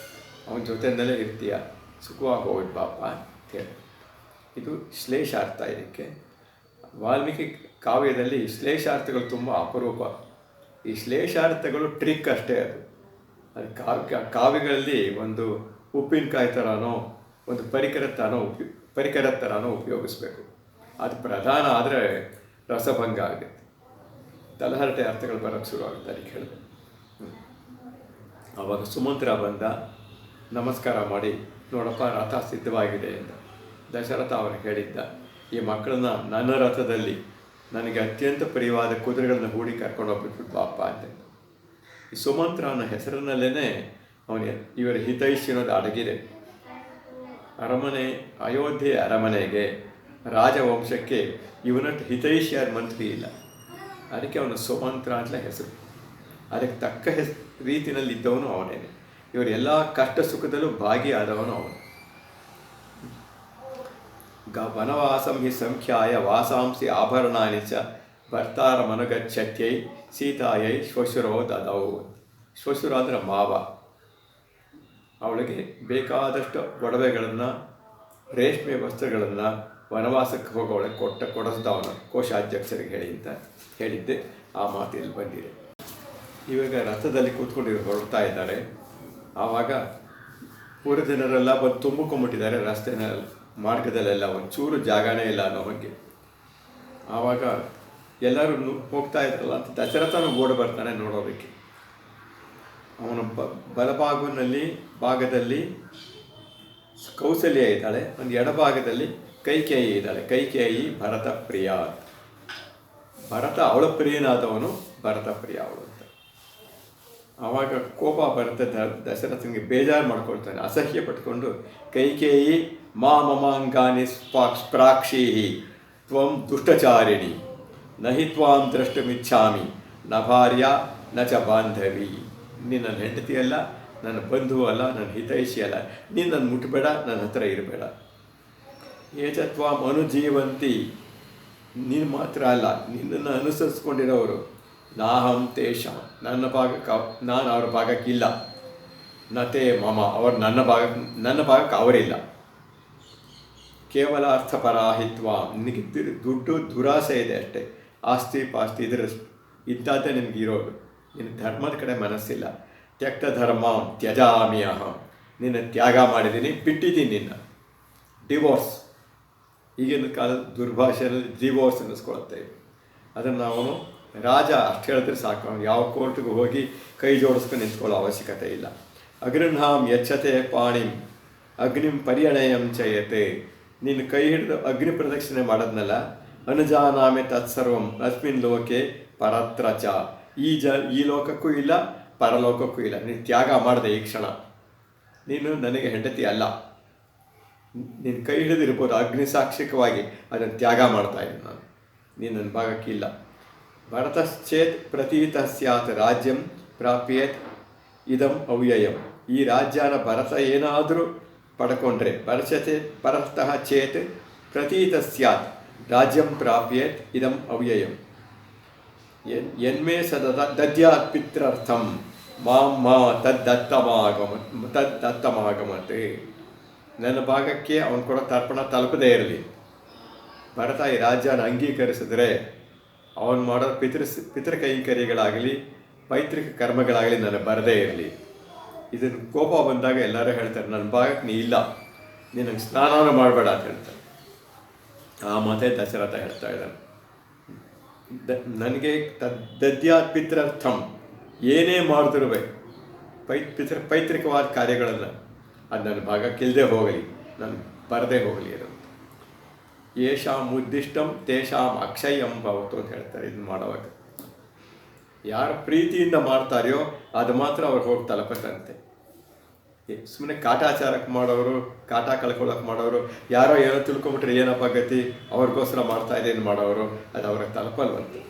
ಅವನ ಜೊತೆಯಲ್ಲೇ ಇರ್ತೀಯ. ಸುಖವಾಗಿ ಹೋಗ್ಬಿಟ್ಟು ಬಾಪ ಅಂತೇಳಿ. ಇದು ಶ್ಲೇಷಾರ್ಥ. ಇದಕ್ಕೆ ವಾಲ್ಮೀಕಿ ಕಾವ್ಯದಲ್ಲಿ ಶ್ಲೇಷಾರ್ಥಗಳು ತುಂಬ ಅಪರೂಪ. ಈ ಶ್ಲೇಷಾರ್ಥಗಳು ಟ್ರಿಕ್ ಅಷ್ಟೇ. ಅದು ಕಾವ್ಯಗಳಲ್ಲಿ ಒಂದು ಉಪ್ಪಿನಕಾಯಿ ಥರನೋ ಒಂದು ಪರಿಕರ ಥರನೋ ಉಪಯೋಗಿಸ್ಬೇಕು. ಅದು ಪ್ರಧಾನ ಆದರೆ ರಸಭಂಗ ಆಗುತ್ತೆ, ತಲಹರಟೆ ಅರ್ಥಗಳು ಬರೋಕ್ಕೆ ಶುರು ಆಗುತ್ತೆ. ಅದಕ್ಕೆ ಹೇಳಿದೆ. ಆವಾಗ ಸುಮಂತ್ರ ಬಂದ, ನಮಸ್ಕಾರ ಮಾಡಿ, ನೋಡಪ್ಪ ರಥ ಸಿದ್ಧವಾಗಿದೆ ಅಂತ. ದಶರಥ ಅವನಿಗೆ ಹೇಳಿದ್ದ, ಈ ಮಕ್ಕಳನ್ನ ನನ್ನ ರಥದಲ್ಲಿ ನನಗೆ ಅತ್ಯಂತ ಪ್ರಿಯವಾದ ಕುದುರೆಗಳನ್ನ ಹೂಡಿ ಕರ್ಕೊಂಡು ಹೋಗ್ಬಿಟ್ಬಿಟ್ಟು ಬಾಪ ಅಂತ. ಈ ಸುಮಂತ್ರ ಅನ್ನೋ ಹೆಸರಿನಲ್ಲೇ ಅವನಿಗೆ ಇವರ ಹಿತೈಷಿ ಅನ್ನೋದು ಅಡಗಿದೆ. ಅಯೋಧ್ಯೆ ಅರಮನೆಗೆ, ರಾಜವಂಶಕ್ಕೆ ಇವನಟ್ಟು ಹಿತೈಷಿಯಾದ ಮಂತ್ರಿ ಇಲ್ಲ. ಅದಕ್ಕೆ ಅವನು ಸುಮಂತ್ರ ಅಂತಲೇ ಹೆಸರು. ಅದಕ್ಕೆ ತಕ್ಕ ರೀತಿಯಲ್ಲಿ ಇದ್ದವನು ಅವನೇನೆ. ಇವರೆಲ್ಲ ಕಷ್ಟ ಸುಖದಲ್ಲೂ ಭಾಗಿಯಾದವನು ಅವನು. ವನವಾಸಂ ಹಿ ಸಂಖ್ಯಾಯ ವಾಸಾಂಸಿ ಆಭರಣಾನಿ ಚ ಭರ್ತಾರ ಮನುಗಚ್ಚತ್ಯೈ ಸೀತಾಯೈ ಶ್ವಶುರೋ ದದೌ. ಶ್ವಶುರ ಅಂದರೆ ಮಾವ. ಅವಳಿಗೆ ಬೇಕಾದಷ್ಟು ಒಡವೆಗಳನ್ನು, ರೇಷ್ಮೆ ವಸ್ತ್ರಗಳನ್ನು ವನವಾಸಕ್ಕೆ ಹೋಗೋವಳಿಗೆ ಕೊಡಿಸ್ದವನು ಕೋಶಾಧ್ಯಕ್ಷರಿಗೆ ಹೇಳಿ ಅಂತ ಹೇಳಿದ್ದೆ. ಆ ಮಾತಿನಲ್ಲಿ ಬಂದಿದೆ. ಇವಾಗ ರಥದಲ್ಲಿ ಕೂತ್ಕೊಂಡು ಹೊರಡ್ತಾ ಇದ್ದಾರೆ. ಆವಾಗ ಊರ ಜನರೆಲ್ಲ ಬಂದು ತುಂಬಿಕೊಂಡ್ಬಿಟ್ಟಿದ್ದಾರೆ. ರಸ್ತೆನ ಮಾರ್ಗದಲ್ಲೆಲ್ಲ ಒಂಚೂರು ಜಾಗನೇ ಇಲ್ಲ ಅನ್ನೋ ಬಗ್ಗೆ. ಆವಾಗ ಎಲ್ಲರೂ ಹೋಗ್ತಾ ಇದ್ರಲ್ಲ ಅಂತ ದಶರಥನ ಓಡಿ ಬರ್ತಾನೆ ನೋಡೋದಕ್ಕೆ. ಅವನ ಭಾಗದಲ್ಲಿ ಕೌಸಲ್ಯ ಇದ್ದಾಳೆ, ಒಂದು ಎಡಭಾಗದಲ್ಲಿ ಕೈಕೇಯಿ ಇದ್ದಾಳೆ. ಕೈಕೇಯಿ ಭರತ ಪ್ರಿಯ. ಭರತ ಅವಳ ಪ್ರಿಯನಾದವನು, ಭರತ ಪ್ರಿಯ ಅವಳು ಅಂತ. ಆವಾಗ ಕೋಪ ಬರುತ್ತೆ. ದಶರಥನಿಗೆ ಬೇಜಾರು ಮಾಡ್ಕೊಳ್ತಾನೆ, ಅಸಹ್ಯ ಪಟ್ಕೊಂಡು, ಕೈಕೇಯಿ ಮಾ ಮಮಾಂಗಾನಿ ಸ್ಪ್ರಾಕ್ಷೀಹಿ ತ್ವಂ ದುಷ್ಟಚಾರಿಣಿ ನಹಿ ತ್ವಾಂ ದ್ರಷ್ಟುಮಿಚ್ಛಾಮಿ ನ ಭಾರ್ಯ ನ ಚ ಬಾಂಧವಿ. ನೀನು ನನ್ನ ಹೆಂಡತಿ ಅಲ್ಲ, ನನ್ನ ಬಂಧು ಅಲ್ಲ, ನನ್ನ ಹಿತೈಷಿ ಅಲ್ಲ. ನೀನು ನನ್ನ ಮುಟ್ಟಬೇಡ, ನನ್ನ ಹತ್ರ ಇರಬೇಡ. ಏಚ ತ್ವಾಂ ಅನುಜೀವಂತಿ, ನೀನು ಮಾತ್ರ ಅಲ್ಲ, ನಿನ್ನನ್ನು ಅನುಸರಿಸ್ಕೊಂಡಿರೋರು. ನಾಹಂ ತೇಷಾಂ, ನಾನು ಅವ್ರ ಭಾಗಕ್ಕಿಲ್ಲ. ನತೇ ಮಮ, ಅವರು ನನ್ನ ಭಾಗಕ್ಕೆ ಅವರಿಲ್ಲ. ಕೇವಲ ಅರ್ಥಪರಾಹಿತ್ವ, ನಿನಗೆ ದುಡ್ಡು ದುರಾಸೆ ಇದೆ ಅಷ್ಟೇ. ಆಸ್ತಿ ಪಾಸ್ತಿ ಇಂಥದ್ದೇ ನಿನಗಿರೋದು. ನಿನ್ನ ಧರ್ಮದ ಕಡೆ ಮನಸ್ಸಿಲ್ಲ. ತ್ಯಕ್ತ ಧರ್ಮ ತ್ಯಜಾಮಿ ಅಹಂ, ನಿನ್ನ ತ್ಯಾಗ ಮಾಡಿದ್ದೀನಿ, ಬಿಟ್ಟಿದ್ದೀನಿ ನಿನ್ನ. ಡಿವೋರ್ಸ್, ಈಗಿನ ಕಾಲದ ದುರ್ಭಾಷೆಯಲ್ಲಿ ಡಿವೋರ್ಸ್ ಅನ್ನಿಸ್ಕೊಳುತ್ತೆ. ಅದನ್ನು ಅವನು ರಾಜ ಅಷ್ಟು ಹೇಳಿದ್ರೆ ಸಾಕು. ಅವನು ಯಾವ ಕೋರ್ಟ್ಗೆ ಹೋಗಿ ಕೈ ಜೋಡಿಸ್ಕೊಂಡು ನಿಂತ್ಕೊಳ್ಳೋ ಅವಶ್ಯಕತೆ ಇಲ್ಲ. ಅಗ್ರಹಾಂ ಯಚ್ಛತೆ ಪಾಣಿಂ ಅಗ್ನಿಂ ಪರ್ಯಣಯಂ ಚಯತೆ. ನೀನು ಕೈ ಹಿಡಿದು ಅಗ್ನಿ ಪ್ರದಕ್ಷಿಣೆ ಮಾಡೋದ್ನಲ್ಲ, ಅನುಜಾನಾಮೆ ತತ್ಸರ್ವಂ ಅಸ್ಮಿನ್ ಲೋಕೆ ಪರತ್ರ ಚ. ಈ ಲೋಕಕ್ಕೂ ಇಲ್ಲ, ಪರಲೋಕಕ್ಕೂ ಇಲ್ಲ. ನೀನು ತ್ಯಾಗ ಮಾಡಿದೆ ಈ ಕ್ಷಣ. ನೀನು ನನಗೆ ಹೆಂಡತಿ ಅಲ್ಲ. ನಿನ್ನ ಕೈ ಹಿಡಿದಿರ್ಬೋದು, ಅಗ್ನಿಸಾಕ್ಷಿಕವಾಗಿ ಅದನ್ನು ತ್ಯಾಗ ಮಾಡ್ತಾ ಇದ್ದೀನಿ ನಾನು, ನೀನು ನನ್ನ ಭಾಗಕ್ಕಿಲ್ಲ. ಭರತಶ್ಚೇತ್ ಪ್ರತೀತ ಸ್ಯಾತ್ ರಾಜ್ಯಂ ಪ್ರಾಪ್ಯೇತ್ ಇದಂ ಅವ್ಯಯಂ. ಈ ರಾಜ್ಯನ ಭರತ ಏನಾದರೂ ಪಡ್ಕೊಂಡ್ರೆ, ಭರತಃ ಚೇತ್ ಪ್ರತೀತ ಸ್ಯಾತ್ ರಾಜ್ಯಂ ಪ್ರಾಪ್ಯೇತ್ ಇದಂ ಅವ್ಯಯಂ. ಯನ್ಮೇ ದದ್ಯಾತ್ ಪಿತ್ರರ್ಥಂ ಮಾಂ ಮಾ ತದ್ದತ್ತಮಾಗಮತೆ. ನನ್ನ ಭಾಗಕ್ಕೆ ಅವನು ಕೊಡೋ ತರ್ಪಣ ತಲುಪದೇ ಇರಲಿ. ಭರತ ಈ ರಾಜ್ಯನ ಅಂಗೀಕರಿಸಿದ್ರೆ ಅವನು ಮಾಡೋ ಪಿತೃ ಕೈಂಕರ್ಯಗಳಾಗಲಿ ಪೈತೃಕ ಕರ್ಮಗಳಾಗಲಿ ನನಗೆ ಬರದೇ ಇರಲಿ. ಇದನ್ನು ಕೋಪ ಬಂದಾಗ ಎಲ್ಲರೂ ಹೇಳ್ತಾರೆ, ನನ್ನ ಭಾಗಕ್ಕೆ ನೀ ಇಲ್ಲ, ನೀನು ಸ್ನಾನವನ್ನು ಮಾಡಬೇಡ ಅಂತ ಹೇಳ್ತಾರೆ. ಆ ಮಾತೇ ದಶರಥ ಹೇಳ್ತಾ ಇದ್ದಾನೆ. ನನಗೆ ದದ್ಯಾತ್ ಪಿತ್ರರ್ಥಂ, ಏನೇ ಮಾಡಿದ್ರು ಪೈತೃಕವಾದ ಕಾರ್ಯಗಳನ್ನು ಅದು ನನ್ನ ಭಾಗಕ್ಕಿಲ್ಲದೆ ಹೋಗಲಿ, ನನಗೆ ಬರದೇ ಹೋಗಲಿ ಅದು. ಯೇಷಾಂ ಉದ್ದಿಷ್ಟಂ ತೇಷಾಂ ಅಕ್ಷಯಂ ಭವತು ಅಂತ ಹೇಳ್ತಾರೆ. ಇದನ್ನು ಮಾಡುವಾಗ ಯಾರು ಪ್ರೀತಿಯಿಂದ ಮಾಡ್ತಾರೆಯೋ ಅದು ಮಾತ್ರ ಅವ್ರು ಹೋಗಿ ತಲುಪತ್ತಂತೆ. ಸುಮ್ಮನೆ ಕಾಟಾಚಾರಕ್ಕೆ ಮಾಡೋರು, ಕಾಟ ಕಳ್ಕೊಳ್ಳೋಕೆ ಮಾಡೋರು, ಯಾರೋ ಏನೋ ತಿಳ್ಕೊಂಬಿಟ್ರೆ ಏನಪ್ಪ ಗತಿ, ಅವ್ರಿಗೋಸ್ಕರ ಮಾಡ್ತಾ ಇದ್ದೇನು ಮಾಡೋರು, ಅದು ಅವ್ರಿಗೆ ತಲುಪಲ್ವಂತೆ.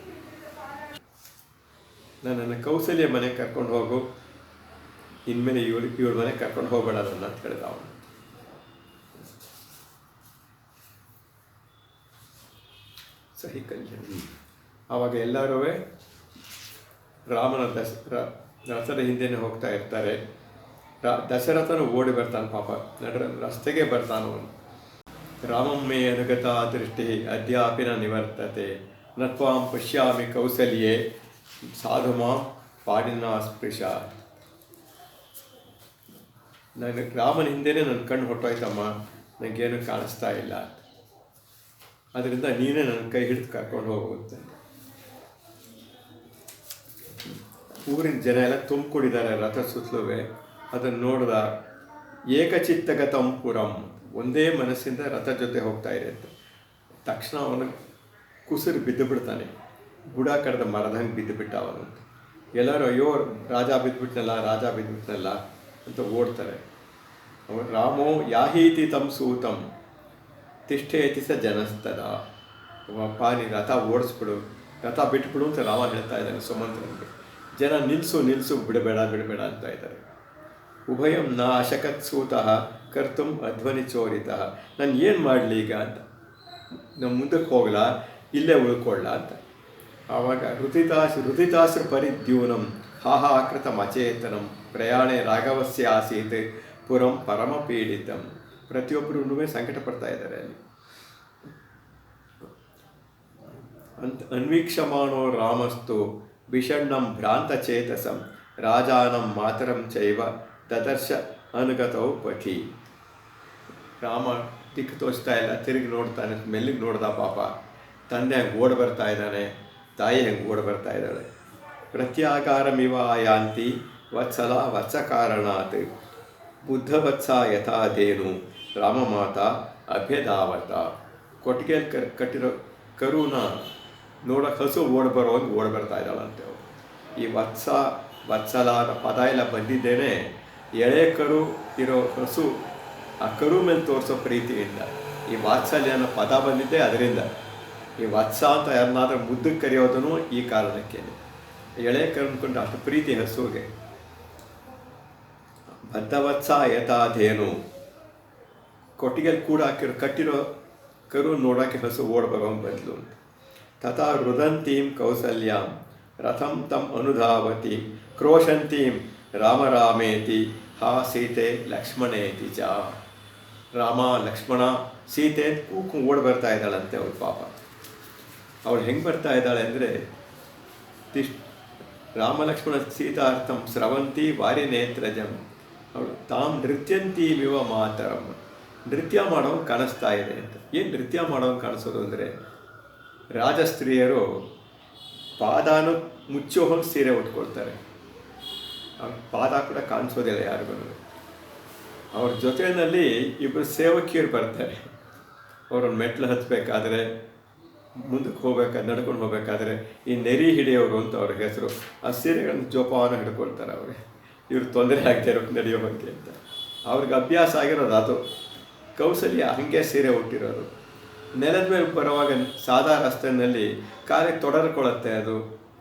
ನನ್ನನ್ನು ಕೌಸಲ್ಯ ಮನೆಗೆ ಕರ್ಕೊಂಡು ಹೋಗು, ಇನ್ಮೇಲೆ ಇವ್ರ ಮನೆಗೆ ಕರ್ಕೊಂಡು ಹೋಗಬೇಡ ನನ್ನ ಅಂತ ಹೇಳಿದ ಅವನು. ಸಹಿ ಕಲ್ಯಾಣ. ಆವಾಗ ಎಲ್ಲರೂ ರಾಮನ ರಥದ ಹಿಂದೆನೇ ಹೋಗ್ತಾ ಇರ್ತಾರೆ. ದಶರಥನು ಓಡಿ ಬರ್ತಾನೆ, ಪಾಪ ರಸ್ತೆಗೆ ಬರ್ತಾನವನು. ರಾಮಮ್ಮೆ ಅನುಗತ ದೃಷ್ಟಿ ಅದ್ಯಾಪಿನ ನಿವರ್ತತೆ ನತ್ವಾಂ ಪಶ್ಯಾಮಿ ಕೌಸಲ್ಯೇ ಸಾಧುಮಾಂ ಪಾಡಿನ ಸ್ಪೃಶ. ನನಗೆ ರಾಮನ ಹಿಂದೆನೇ ನನ್ನ ಕಣ್ಣು ಹೊಟ್ಟೋಯ್ತಮ್ಮ, ನನಗೇನು ಕಾಣಿಸ್ತಾ ಇಲ್ಲ, ಅದರಿಂದ ನೀನೇ ನನ್ನ ಕೈ ಹಿಡಿದು ಕರ್ಕೊಂಡು ಹೋಗುತ್ತೆ. ಊರಿನ ಜನ ಎಲ್ಲ ತುಂಬಿಕೊಂಡಿದ್ದಾರೆ ರಥ ಸುತ್ತಲುವೆ. ಅದನ್ನು ನೋಡಿದ ಏಕಚಿತ್ತಗತಂ ಪುರಂ, ಒಂದೇ ಮನಸ್ಸಿಂದ ರಥ ಜೊತೆ ಹೋಗ್ತಾ ಇದೆ ಅಂತ. ತಕ್ಷಣ ಅವನು ಕುಸಿರು ಬಿದ್ದು ಬಿಡ್ತಾನೆ, ಬುಡ ಕಡ್ದ ಮರದಂಗೆ ಬಿದ್ದು ಬಿಟ್ಟ ಅವನು. ಎಲ್ಲರೂ ಅಯ್ಯೋ ರಾಜ ಬಿದ್ದುಬಿಟ್ನಲ್ಲ ಅಂತ ಓಡ್ತಾರೆ. ಅವನು ರಾಮೋ ಯಾಹೀತಿ ತಂ ಸೂತಂ ತಿಷ್ಠೇತಿ ಸ ಜನಸ್ತದ. ಪಾನಿ ರಥ ಓಡಿಸ್ಬಿಡು, ರಥ ಬಿಟ್ಬಿಡು ಅಂತ ರಾಮ ಹೇಳ್ತಾ ಇದ್ದಾನೆ ಸುಮಂತ್ರನಿಗೆ. ಜನ ನಿಲ್ಲಿಸು ಬಿಡಬೇಡ ಅಂತ ಇದ್ದಾರೆ. ಉಭಯಂ ನ ಅಶಕತ್ ಸೂತಃ ಕರ್ತುಂ ಅಧ್ವನಿ ಚೋರಿತ. ನಾನು ಏನು ಮಾಡಲಿ ಈಗ ಅಂತ, ನಾನು ಮುಂದಕ್ಕೆ ಹೋಗಲ್ಲ, ಇಲ್ಲೇ ಉಳ್ಕೊಳ್ಳ ಅಂತ. ಆವಾಗ ಋತಿತಾಶ್ರು ಪರಿದ್ಯೂನಂ ಹಾಹಾಕೃತ ಮಚೇತನಂ ಪ್ರಯಾಣೆ ರಾಘವಸ್ಯ ಆಸೀತ್ ಪುರಂ ಪರಮ ಪೀಡಿತಂ. ಪ್ರತಿಯೊಬ್ಬರೂ ಸಂಕಟ ಪಡ್ತಾ ಇದ್ದಾರೆ ಅಲ್ಲಿ. ಅನ್ವೀಕ್ಷಮಾಣೋ ರಾಮಸ್ತು ವಿಷಣ್ಣಂ ಭ್ರಾಂತಚೇತಸಂ ರಾಜಾನಂ ಮಾತರಂ ಚೈವ ತದರ್ಶ ಅನುಗತೌ ಪಥಿ. ರಾಮ ದಿಕ್ಕು ತೋಚ್ತಾ ಇಲ್ಲ, ತಿರುಗಿ ನೋಡ್ತಾನೆ, ಮೆಲ್ಲಿಗೆ ನೋಡ್ದ ಪಾಪ. ತಂದೆ ಹಂಗೆ ಓಡಿ ಬರ್ತಾ ಇದ್ದಾನೆ, ತಾಯಿ ಹಂಗೆ ಓಡಿ ಬರ್ತಾ ಇದ್ದಾಳೆ. ಪ್ರತ್ಯಾಗಾರಮಿವ ಯಾಂತಿ ವತ್ಸಲ ವತ್ಸಕಾರಣಾತ್ ಬುದ್ಧವತ್ಸ ಯಥಾದೇನು ರಾಮಮಾತಾ ಅಭ್ಯದಾವತ. ಕೊಟ್ಟಿಗೆಯಲ್ಲಿ ಕಟ್ಟಿರೋ ಕರುನ ನೋಡೋಕೆ ಹಸು ಓಡಿ ಬರ್ತಾ ಇದ್ದಾಳಂತೆ ಅವಳು. ಈ ವತ್ಸಲ ಅನ್ನೋ ಪದ ಎಲ್ಲ ಬಂದಿದ್ದೇನೆ ಎಳೆ ಕರು ಇರೋ ಹಸು ಆ ಕರು ಮೇಲೆ ತೋರಿಸೋ ಪ್ರೀತಿಯಿಂದ. ಈ ವಾತ್ಸಲ್ಯ ಅನ್ನೋ ಪದ ಬಂದಿದ್ದೆ ಅದರಿಂದ. ಈ ವತ್ಸ ಅಂತ ಯಾರನ್ನಾದ್ರೂ ಮುದ್ದಕ್ಕೆ ಕರೆಯೋದನ್ನು ಈ ಕಾರಣಕ್ಕೆ. ಎಳೆ ಕರು ಅಂದ್ಕೊಂಡು ಅಷ್ಟು ಪ್ರೀತಿ ಹಸುಗೆ. ಬದ್ಧವತ್ಸ ಯಥಾಧೇನು, ಕೊಟ್ಟಿಗೆಯಲ್ಲಿ ಕೂಡ ಕಟ್ಟಿರೋ ಕರು ನೋಡೋಕ್ಕೆ ಹಸು ಓಡ್ಬರೋಂಗೆ ಬಂದ್ಲು ಅಂತ. ತಥಾ ರುದಂತೀಂ ಕೌಸಲ್ಯಾಂ ರಥಂ ತಂ ಅನುಧಾವತಿ ಕ್ರೋಶಂತೀಂ ರಾಮೇತಿ ಹಾ ಸೀತೆ ಲಕ್ಷ್ಮಣೇತಿ ಚ. ರಾಮ ಲಕ್ಷ್ಮಣ ಸೀತೆ ಕೂಕು ಓಡಿ ಬರ್ತಾ ಇದ್ದಾಳಂತೆ ಅವಳು ಪಾಪ. ಅವಳು ಹೆಂಗೆ ಬರ್ತಾ ಇದ್ದಾಳೆ ಅಂದರೆ ರಾಮ ಲಕ್ಷ್ಮಣ ಸೀತಾರ್ಥಂ ಸ್ರವಂತಿ ವಾರಿ ನೇತ್ರಜಂ. ಅವಳು ತಾಮ್ ನೃತ್ಯಂತೀಮಿವ ಮಾತರಂ, ನೃತ್ಯ ಮಾಡೋಂಗೆ ಕಾಣಿಸ್ತಾ ಇದೆ ಅಂತ. ಏನು ನೃತ್ಯ ಮಾಡೋಂಗೆ ಕಾಣಿಸೋದು ಅಂದರೆ, ರಾಜಸ್ತ್ರೀಯರು ಪಾದಾನು ಮುಚ್ಚೋ ಹೋಗಿ ಸೀರೆ ಉಟ್ಕೊಳ್ತಾರೆ. ಪಾದ ಕೂಡ ಕಾಣಿಸೋದಿಲ್ಲ ಯಾರಿಗೂ. ಅವ್ರ ಜೊತೆಯಲ್ಲಿ ಇಬ್ಬರು ಸೇವಕಿಯರು ಬರ್ತಾರೆ. ಅವ್ರನ್ನ ಮೆಟ್ಲು ಹತ್ತಬೇಕಾದ್ರೆ, ಮುಂದಕ್ಕೆ ನಡ್ಕೊಂಡು ಹೋಗ್ಬೇಕಾದ್ರೆ ಈ ನೆರಿ ಹಿಡಿಯೋರು ಅಂತ ಅವ್ರ ಹೆಸರು. ಆ ಸೀರೆಗಳನ್ನು ಜೋಪಾನ ಹಿಡ್ಕೊಳ್ತಾರೆ ಅವ್ರಿಗೆ, ಇವ್ರು ತೊಂದರೆ ಆಗ್ತಾ ಇರೋಕೆ ನಡೆಯೋ ಬಗ್ಗೆ ಅಂತ. ಅವ್ರಿಗೆ ಅಭ್ಯಾಸ ಆಗಿರೋದು ಅದು. ಕೌಸಲ್ಯ ಹಾಗೆ ಸೀರೆ ಹುಟ್ಟಿರೋದು. ನೆಲದ ಮೇಲೆ ಬರುವಾಗ ಸಾದಾ ರಸ್ತೆಯಲ್ಲಿ ಕಾಲಿಗೆ ತೊಡರ್ಕೊಳ್ಳುತ್ತೆ ಅದು.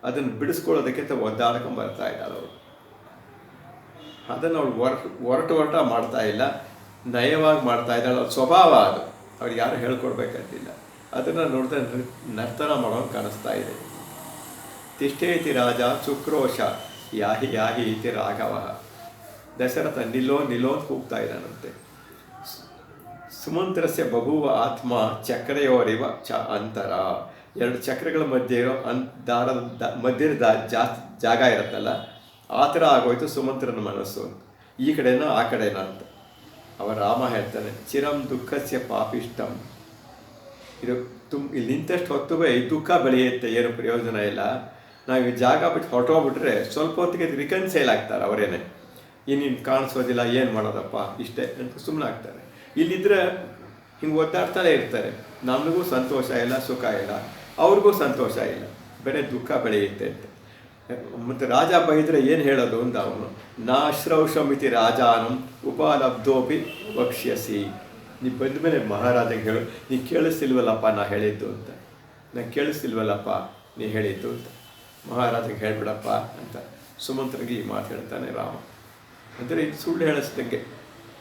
ಅದನ್ನು ಬಿಡಿಸ್ಕೊಳ್ಳೋದಕ್ಕಿಂತ ಒದ್ದಾಡ್ಕೊಂಡು ಬರ್ತಾ ಇದ್ದಾಳೆ ಅವರು. ಅದನ್ನು ಅವಳು ಹೊರಟ ಮಾಡ್ತಾ ಇಲ್ಲ, ನಯವಾಗಿ ಮಾಡ್ತಾ ಇದ್ದಾಳೆ. ಅವ್ಳ ಸ್ವಭಾವ ಅದು, ಅವ್ರಿಗೆ ಯಾರು ಹೇಳ್ಕೊಡ್ಬೇಕಂತಿಲ್ಲ. ಅದನ್ನು ನೋಡಿದ್ರೆ ನರ್ತನ ಮಾಡೋದು ಕಾಣಿಸ್ತಾ ಇದೆ. ತಿಷ್ಠೇತಿ ರಾಜ ಸುಕ್ರೋಶ ಯಾಹಿ ಯಾಹಿ ಇತಿ ರಾಘವ. ದಶರಥ ನಿಲ್ಲೋ ನಿಲ್ಲೋ ಅಂತ ಕೂಗ್ತಾ ಇದ್ದಾನಂತೆ. ಸುಮಂತ್ರಸ್ಯ ಬಭೂವ ಆತ್ಮ ಚಕ್ರೆಯೋರಿವ ಚ ಅಂತರ. ಎರಡು ಚಕ್ರಗಳ ಮಧ್ಯೆ ಇರೋ ದಾರದ ಮಧ್ಯದ ಜಾಗ ಇರುತ್ತಲ್ಲ, ಆ ಥರ ಆಗೋಯ್ತು ಸುಮಂತ್ರನ ಮನಸ್ಸು. ಈ ಕಡೆನ ಆ ಕಡೆನ ಅಂತ ಅವ ರಾಮ ಹೇಳ್ತಾನೆ. ಚಿರಂ ದುಃಖಸ್ಯ ಪಾಪಿಷ್ಟಂ. ಇದು ಇಲ್ಲಿ ನಿಂತಷ್ಟು ಹೊತ್ತು ದುಃಖ ಬೆಳೆಯುತ್ತೆ, ಏನು ಪ್ರಯೋಜನ ಇಲ್ಲ. ನಾವು ಈ ಜಾಗ ಬಿಟ್ಟು ಹೊರಟೋಗ್ಬಿಟ್ರೆ ಸ್ವಲ್ಪ ಹೊತ್ತಿಗೆ ರಿಕನ್ಸೈಲ್ ಆಗ್ತಾರೆ ಅವರೇನೆ. ಇನ್ನಿನ್ನು ಕಾಣಿಸೋದಿಲ್ಲ, ಏನು ಮಾಡೋದಪ್ಪ ಇಷ್ಟೇ ಅಂತ ಸುಮ್ಮನೆ ಆಗ್ತಾರೆ. ಇಲ್ಲಿದ್ದರೆ ಹಿಂಗೆ ಒದ್ದಾಡ್ತಾನೆ ಇರ್ತಾರೆ. ನಮಗೂ ಸಂತೋಷ ಇಲ್ಲ, ಸುಖ ಇಲ್ಲ, ಅವ್ರಿಗೂ ಸಂತೋಷ ಇಲ್ಲ, ಬೇರೆ ದುಃಖ ಬೆಳೆಯುತ್ತೆ ಅಂತ. ಮತ್ತು ರಾಜ ಬೈದರೆ ಏನು ಹೇಳೋದು ಅಂತ ಅವನು. ನಾಶ್ರೌಷಮಿತಿ ರಾಜಾನಂ ಉಪಲಬ್ಧೋಪಿ ವಕ್ಷ್ಯಸಿ. ನೀ ಬಂದ ಮೇಲೆ ಮಹಾರಾಜಗೆ ಹೇಳು, ನೀ ಕೇಳಿಸ್ತಿಲ್ವಲ್ಲಪ್ಪ ನಾ ಹೇಳಿದ್ದು ಅಂತ. ನಾನು ಕೇಳಿಸ್ತಿಲ್ವಲ್ಲಪ್ಪ ನೀ ಹೇಳಿದ್ದು ಅಂತ ಮಹಾರಾಜಗೆ ಹೇಳ್ಬಿಡಪ್ಪ ಅಂತ ಸುಮಂತ್ರನಿಗೆ ಈ ಮಾತು ಹೇಳ್ತಾನೆ ರಾಮ. ಅಂದರೆ ಇದು ಸುಳ್ಳು ಹೇಳಿಸ್ದಂಗೆ.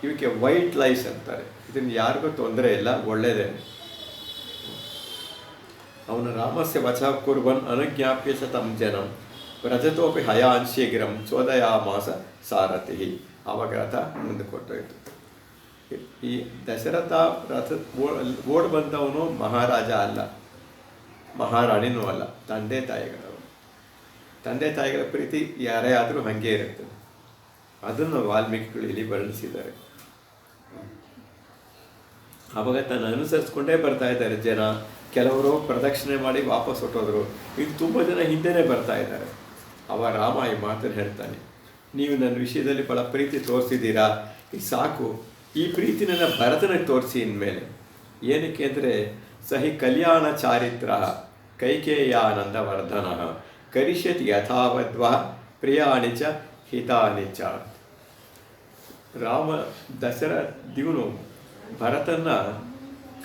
ಇವಕ್ಕೆ ವೈಟ್ ಲೈಸ್ ಅಂತಾರೆ. ಇದನ್ನು ಯಾರಿಗೂ ತೊಂದರೆ ಇಲ್ಲ, ಒಳ್ಳೆಯದೇ. ಅವನು ರಾಮಸ್ಯ ವಚ ಕುರ್ವನ್ ಅನುಜ್ಞಾಪ್ಯ ಸ ತಂ ಜನಂ ವ್ರಜತೋಪಿ ಹಯಾನ್ ಶೀಘ್ರಂ ಚೋದಯಾಮಾಸ ಸಾರಥಿ. ಆವಾಗ ರಥ ಮುಂದೆ ಕೊಟ್ಟೋಯ್ತು. ಈ ದಶರಥ ರಥ ಓಡ್ ಬಂದವನು ಮಹಾರಾಜ ಅಲ್ಲ, ಮಹಾರಾಣಿನೂ ಅಲ್ಲ, ತಂದೆ ತಾಯಿಗಳವರು. ತಂದೆ ತಾಯಿಗಳ ಪ್ರೀತಿ ಯಾರೇ ಆದರೂ ಹಾಗೆ ಇರುತ್ತೆ. ಅದನ್ನು ವಾಲ್ಮೀಕಿಗಳು ಇಲ್ಲಿ ವರ್ಣಿಸಿದ್ದಾರೆ. ಆವಾಗ ತನ್ನ ಅನುಸರಿಸ್ಕೊಂಡೇ ಬರ್ತಾ ಇದ್ದಾರೆ ಜನ. ಕೆಲವರು ಪ್ರದಕ್ಷಿಣೆ ಮಾಡಿ ವಾಪಸ್ ಹೊಟ್ಟೋದ್ರು. ಇದು ತುಂಬ ಜನ ಹಿಂದೆನೇ ಬರ್ತಾ ಇದ್ದಾರೆ. ಅವ ರಾಮ ಈ ಮಾತನ್ನು ಹೇಳ್ತಾನೆ, ನೀವು ನನ್ನ ವಿಷಯದಲ್ಲಿ ಭಾಳ ಪ್ರೀತಿ ತೋರಿಸಿದ್ದೀರಾ, ಈಗ ಸಾಕು. ಈ ಪ್ರೀತಿ ನನ್ನ ಭರತನಿಗೆ ತೋರಿಸಿ ಇನ್ಮೇಲೆ. ಏನಕ್ಕೆ ಅಂದರೆ ಸಹಿ ಕಲ್ಯಾಣ ಚಾರಿತ್ರ ಕೈಕೇಯಾನಂದ ವರ್ಧನ ಕರಿಷ್ಯತಿ ಯಥಾವದ್ವ ಪ್ರಿಯಾಣಿ ಚ ಹಿತಾನಿ ಚ. ರಾಮ ಇವನು ಭರತನ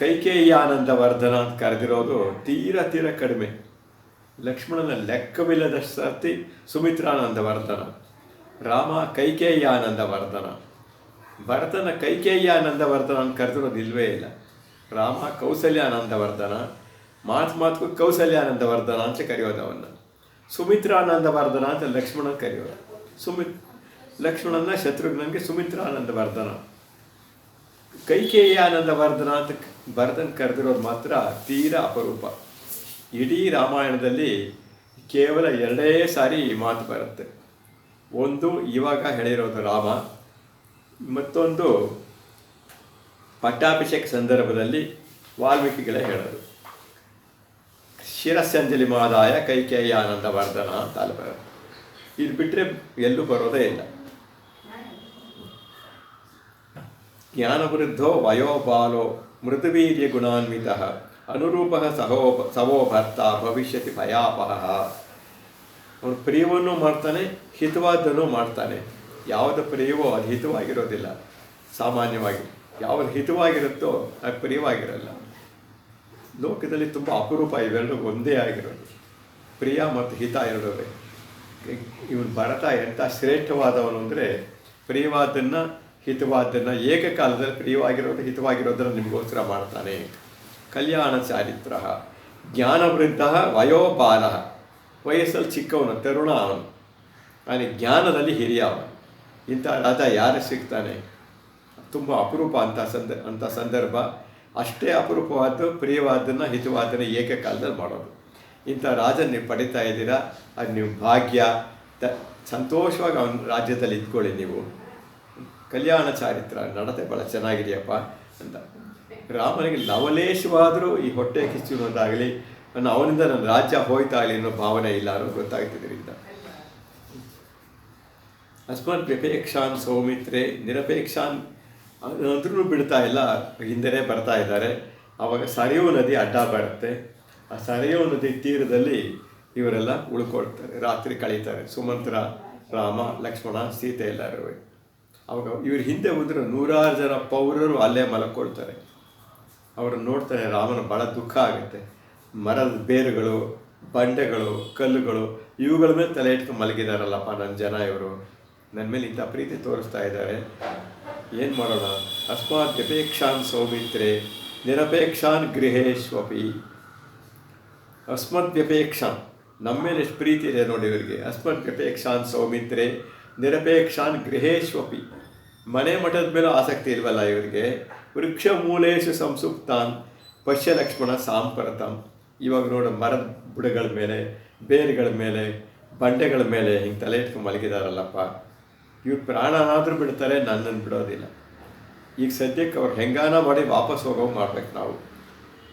ಕೈಕೇಯಾನಂದ ವರ್ಧನ ಅಂತ ಕರೆದಿರೋದು ತೀರ ಕಡಿಮೆ. ಲಕ್ಷ್ಮಣನ ಲೆಕ್ಕವಿಲ್ಲದಷ್ಟು ಸರ್ತಿ ಸುಮಿತ್ರಾನಂದ ವರ್ಧನ, ರಾಮ ಕೈಕೇಯಾನಂದ ವರ್ಧನ. ಭರತನ ಕೈಕೇಯಾನಂದ ವರ್ಧನ ಅಂತ ಕರೆದಿರೋದು ಇಲ್ವೇ ಇಲ್ಲ. ರಾಮ ಕೌಸಲ್ಯಾನಂದ ವರ್ಧನ, ಮಾತು ಕೌಸಲ್ಯಾನಂದ ವರ್ಧನ ಅಂತ ಕರೆಯೋದು ಅವನ್ನ. ಸುಮಿತ್ರಾನಂದ ವರ್ಧನ ಅಂತ ಲಕ್ಷ್ಮಣನ ಕರೆಯೋದು. ಲಕ್ಷ್ಮಣನ ಶತ್ರುಘ್ನನಿಗೆ ಸುಮಿತ್ರಾನಂದ ವರ್ಧನ. ಕೈಕೇಯಾನಂದ ವರ್ಧನ ಅಂತ ಭರತನ ಕರೆದಿರೋದು ಮಾತ್ರ ತೀರಾ ಅಪರೂಪ. ಇಡೀ ರಾಮಾಯಣದಲ್ಲಿ ಕೇವಲ 2 ಸಾರಿ ಈ ಮಾತು ಬರುತ್ತೆ. ಒಂದು ಇವಾಗ ಹೇಳಿರೋದು ರಾಮ, ಮತ್ತೊಂದು ಪಟ್ಟಾಭಿಷೇಕ ಸಂದರ್ಭದಲ್ಲಿ ವಾಲ್ಮೀಕಿಗಳೇ ಹೇಳೋದು. ಶಿರಸ್ಸಂಜಲಿ ಮಾದಾಯ ಕೈಕೇಯಾನಂದ ವರ್ಧನ ಅಂತ ಅಲ್ಲಿ ಬರುತ್ತೆ. ಇದು ಬಿಟ್ಟರೆ ಎಲ್ಲೂ ಬರೋದೇ ಇಲ್ಲ. ಜ್ಞಾನವೃದ್ಧೋ ವಯೋಬಾಲೋ ಮೃದುವೀರ್ಯ ಗುಣಾನ್ವಿತ ಅನುರೂಪ ಸವೋ ಭರ್ತ ಭವಿಷ್ಯತಿ ಭಯಾಪಹ. ಅವನು ಪ್ರಿಯವನ್ನೂ ಮಾಡ್ತಾನೆ, ಹಿತವಾದ್ದನ್ನು ಮಾಡ್ತಾನೆ. ಯಾವುದು ಪ್ರಿಯವೋ ಅದು ಹಿತವಾಗಿರೋದಿಲ್ಲ. ಸಾಮಾನ್ಯವಾಗಿ ಯಾವುದು ಹಿತವಾಗಿರುತ್ತೋ ಅದು ಪ್ರಿಯವಾಗಿರಲ್ಲ. ಲೋಕದಲ್ಲಿ ತುಂಬ ಅಪರೂಪ ಇವೆರಡು ಒಂದೇ ಆಗಿರೋದು, ಪ್ರಿಯ ಮತ್ತು ಹಿತ ಎರಡೂ. ಇವನು ಭರತ ಎಂಥ ಶ್ರೇಷ್ಠವಾದವನು ಅಂದರೆ ಪ್ರಿಯವಾದ್ದನ್ನು ಹಿತವಾದ್ದನ್ನು ಏಕಕಾಲದಲ್ಲಿ ಪ್ರಿಯವಾಗಿರೋದು ಹಿತವಾಗಿರೋದನ್ನು ನಿಮಗೋಸ್ಕರ ಮಾಡ್ತಾನೆ. ಕಲ್ಯಾಣ ಚಾರಿತ್ರ ಜ್ಞಾನವೃದ್ಧ ವಯೋಬಾಲ. ವಯಸ್ಸಲ್ಲಿ ಚಿಕ್ಕವನು, ತರುಣ ಅವನು, ಅವನಿಗೆ ಜ್ಞಾನದಲ್ಲಿ ಹಿರಿಯ ಅವನು. ಇಂಥ ರಾಜ ಯಾರು ಸಿಗ್ತಾನೆ? ತುಂಬ ಅಪರೂಪ ಅಂಥ ಸಂದರ್ಭ. ಅಷ್ಟೇ ಅಪರೂಪವಾದ್ದು ಪ್ರಿಯವಾದ್ದನ್ನು ಹಿತವಾದ್ದನ್ನು ಏಕಕಾಲದಲ್ಲಿ ಮಾಡೋದು. ಇಂಥ ರಾಜನ ನೀವು ಪಡಿತಾ ಇದ್ದೀರಾ, ಅದು ನೀವು ಭಾಗ್ಯ. ಸಂತೋಷವಾಗಿ ಅವನ ರಾಜ್ಯದಲ್ಲಿ ಇದ್ಕೊಳ್ಳಿ ನೀವು. ಕಲ್ಯಾಣ ಚಾರಿತ್ರ ನಡತೆ ಭಾಳ ಚೆನ್ನಾಗಿದೆಯಪ್ಪ ಅಂತ. ರಾಮನಿಗೆ ಲವಲೇಶವಾದರೂ ಈ ಹೊಟ್ಟೆ ಕಿಚ್ಚುವುದಾಗಲಿ, ಅವನಿಂದ ನನ್ನ ರಾಜ್ಯ ಹೋಯ್ತಾಗಲಿ ಅನ್ನೋ ಭಾವನೆ ಇಲ್ಲ ಅನ್ನೋದು ಗೊತ್ತಾಗ್ತಿದ್ರಿಂದ. ಅಸ್ಮತ್ ವ್ಯಪೇಕ್ಷಾನ್ ಸೌಮಿತ್ರೆ ನಿರಪೇಕ್ಷಾನ್ ಅಂದ್ರೂ ಬಿಡ್ತಾ ಇಲ್ಲ, ಹಿಂದೆನೇ ಬರ್ತಾ ಇದ್ದಾರೆ. ಆವಾಗ ಸರಿಯೂ ನದಿ ಅಡ್ಡ ಬರುತ್ತೆ. ಆ ಸರಿಯೂ ನದಿ ತೀರದಲ್ಲಿ ಇವರೆಲ್ಲ ಉಳ್ಕೊಳ್ತಾರೆ, ರಾತ್ರಿ ಕಳೀತಾರೆ. ಸುಮಂತ್ರ, ರಾಮ, ಲಕ್ಷ್ಮಣ, ಸೀತೆ ಎಲ್ಲರೂ. ಅವಾಗ ಇವ್ರ ಹಿಂದೆ ಹೋದ್ರೆ 100 ಜನ ಪೌರರು ಅಲ್ಲೇ ಮಲ್ಕೊಳ್ತಾರೆ. ಅವ್ರನ್ನ ನೋಡ್ತಾರೆ, ರಾಮನ ಭಾಳ ದುಃಖ ಆಗುತ್ತೆ. ಮರದ ಬೇರುಗಳು, ಬಂಡೆಗಳು, ಕಲ್ಲುಗಳು ಇವುಗಳ ಮೇಲೆ ತಲೆ ಇಟ್ಕೊಂಡು ಮಲಗಿದಾರಲ್ಲಪ್ಪ ನನ್ನ ಜನ, ಇವರು ನನ್ನ ಮೇಲೆ ಇಂಥ ಪ್ರೀತಿ ತೋರಿಸ್ತಾ ಇದ್ದಾರೆ, ಏನು ಮಾಡೋಣ? ಅಸ್ಮಾತ್ ವ್ಯಪೇಕ್ಷಾನ್ ಸೌಮಿತ್ರೆ ನಿರಪೇಕ್ಷಾನ್ ಗೃಹೇಶ್ವಪಿ. ಅಸ್ಮದ್ ವ್ಯಪೇಕ್ಷಾನ್, ನಮ್ಮ ಮೇಲೆ ಎಷ್ಟು ಪ್ರೀತಿ ಇದೆ ನೋಡಿ ಇವರಿಗೆ. ಅಸ್ಮದ್ ವ್ಯಪೇಕ್ಷಾನ್ ಸೌಮಿತ್ರೆ ನಿರಪೇಕ್ಷಾನ್ ಗೃಹೇಶ್ವಪಿ. ಮನೆ ಮಠದ ಮೇಲೂ ಆಸಕ್ತಿ ಇಲ್ವಲ್ಲ ಇವರಿಗೆ. ವೃಕ್ಷ ಮೂಲೇಶು ಸಂಸುಪ್ತಾನ್ ಪಶ್ಯ ಲಕ್ಷ್ಮಣ ಸಾಂಪ್ರತಂ. ಇವಾಗ ನೋಡು, ಮರದ ಬುಡಗಳ ಮೇಲೆ, ಬೇರುಗಳ ಮೇಲೆ, ಬಂಡೆಗಳ ಮೇಲೆ ಹಿಂಗೆ ತಲೆ ಇಟ್ಕೊಂಡು ಮಲಗಿದಾರಲ್ಲಪ್ಪ. ಇವ್ರು ಪ್ರಾಣನಾದರೂ ಬಿಡ್ತಾರೆ, ನನ್ನನ್ನು ಬಿಡೋದಿಲ್ಲ. ಈಗ ಸದ್ಯಕ್ಕೆ ಅವ್ರು ಹೆಂಗಾನ ಮಾಡಿ ವಾಪಸ್ ಹೋಗೋ ಮಾಡ್ಬೇಕು ನಾವು.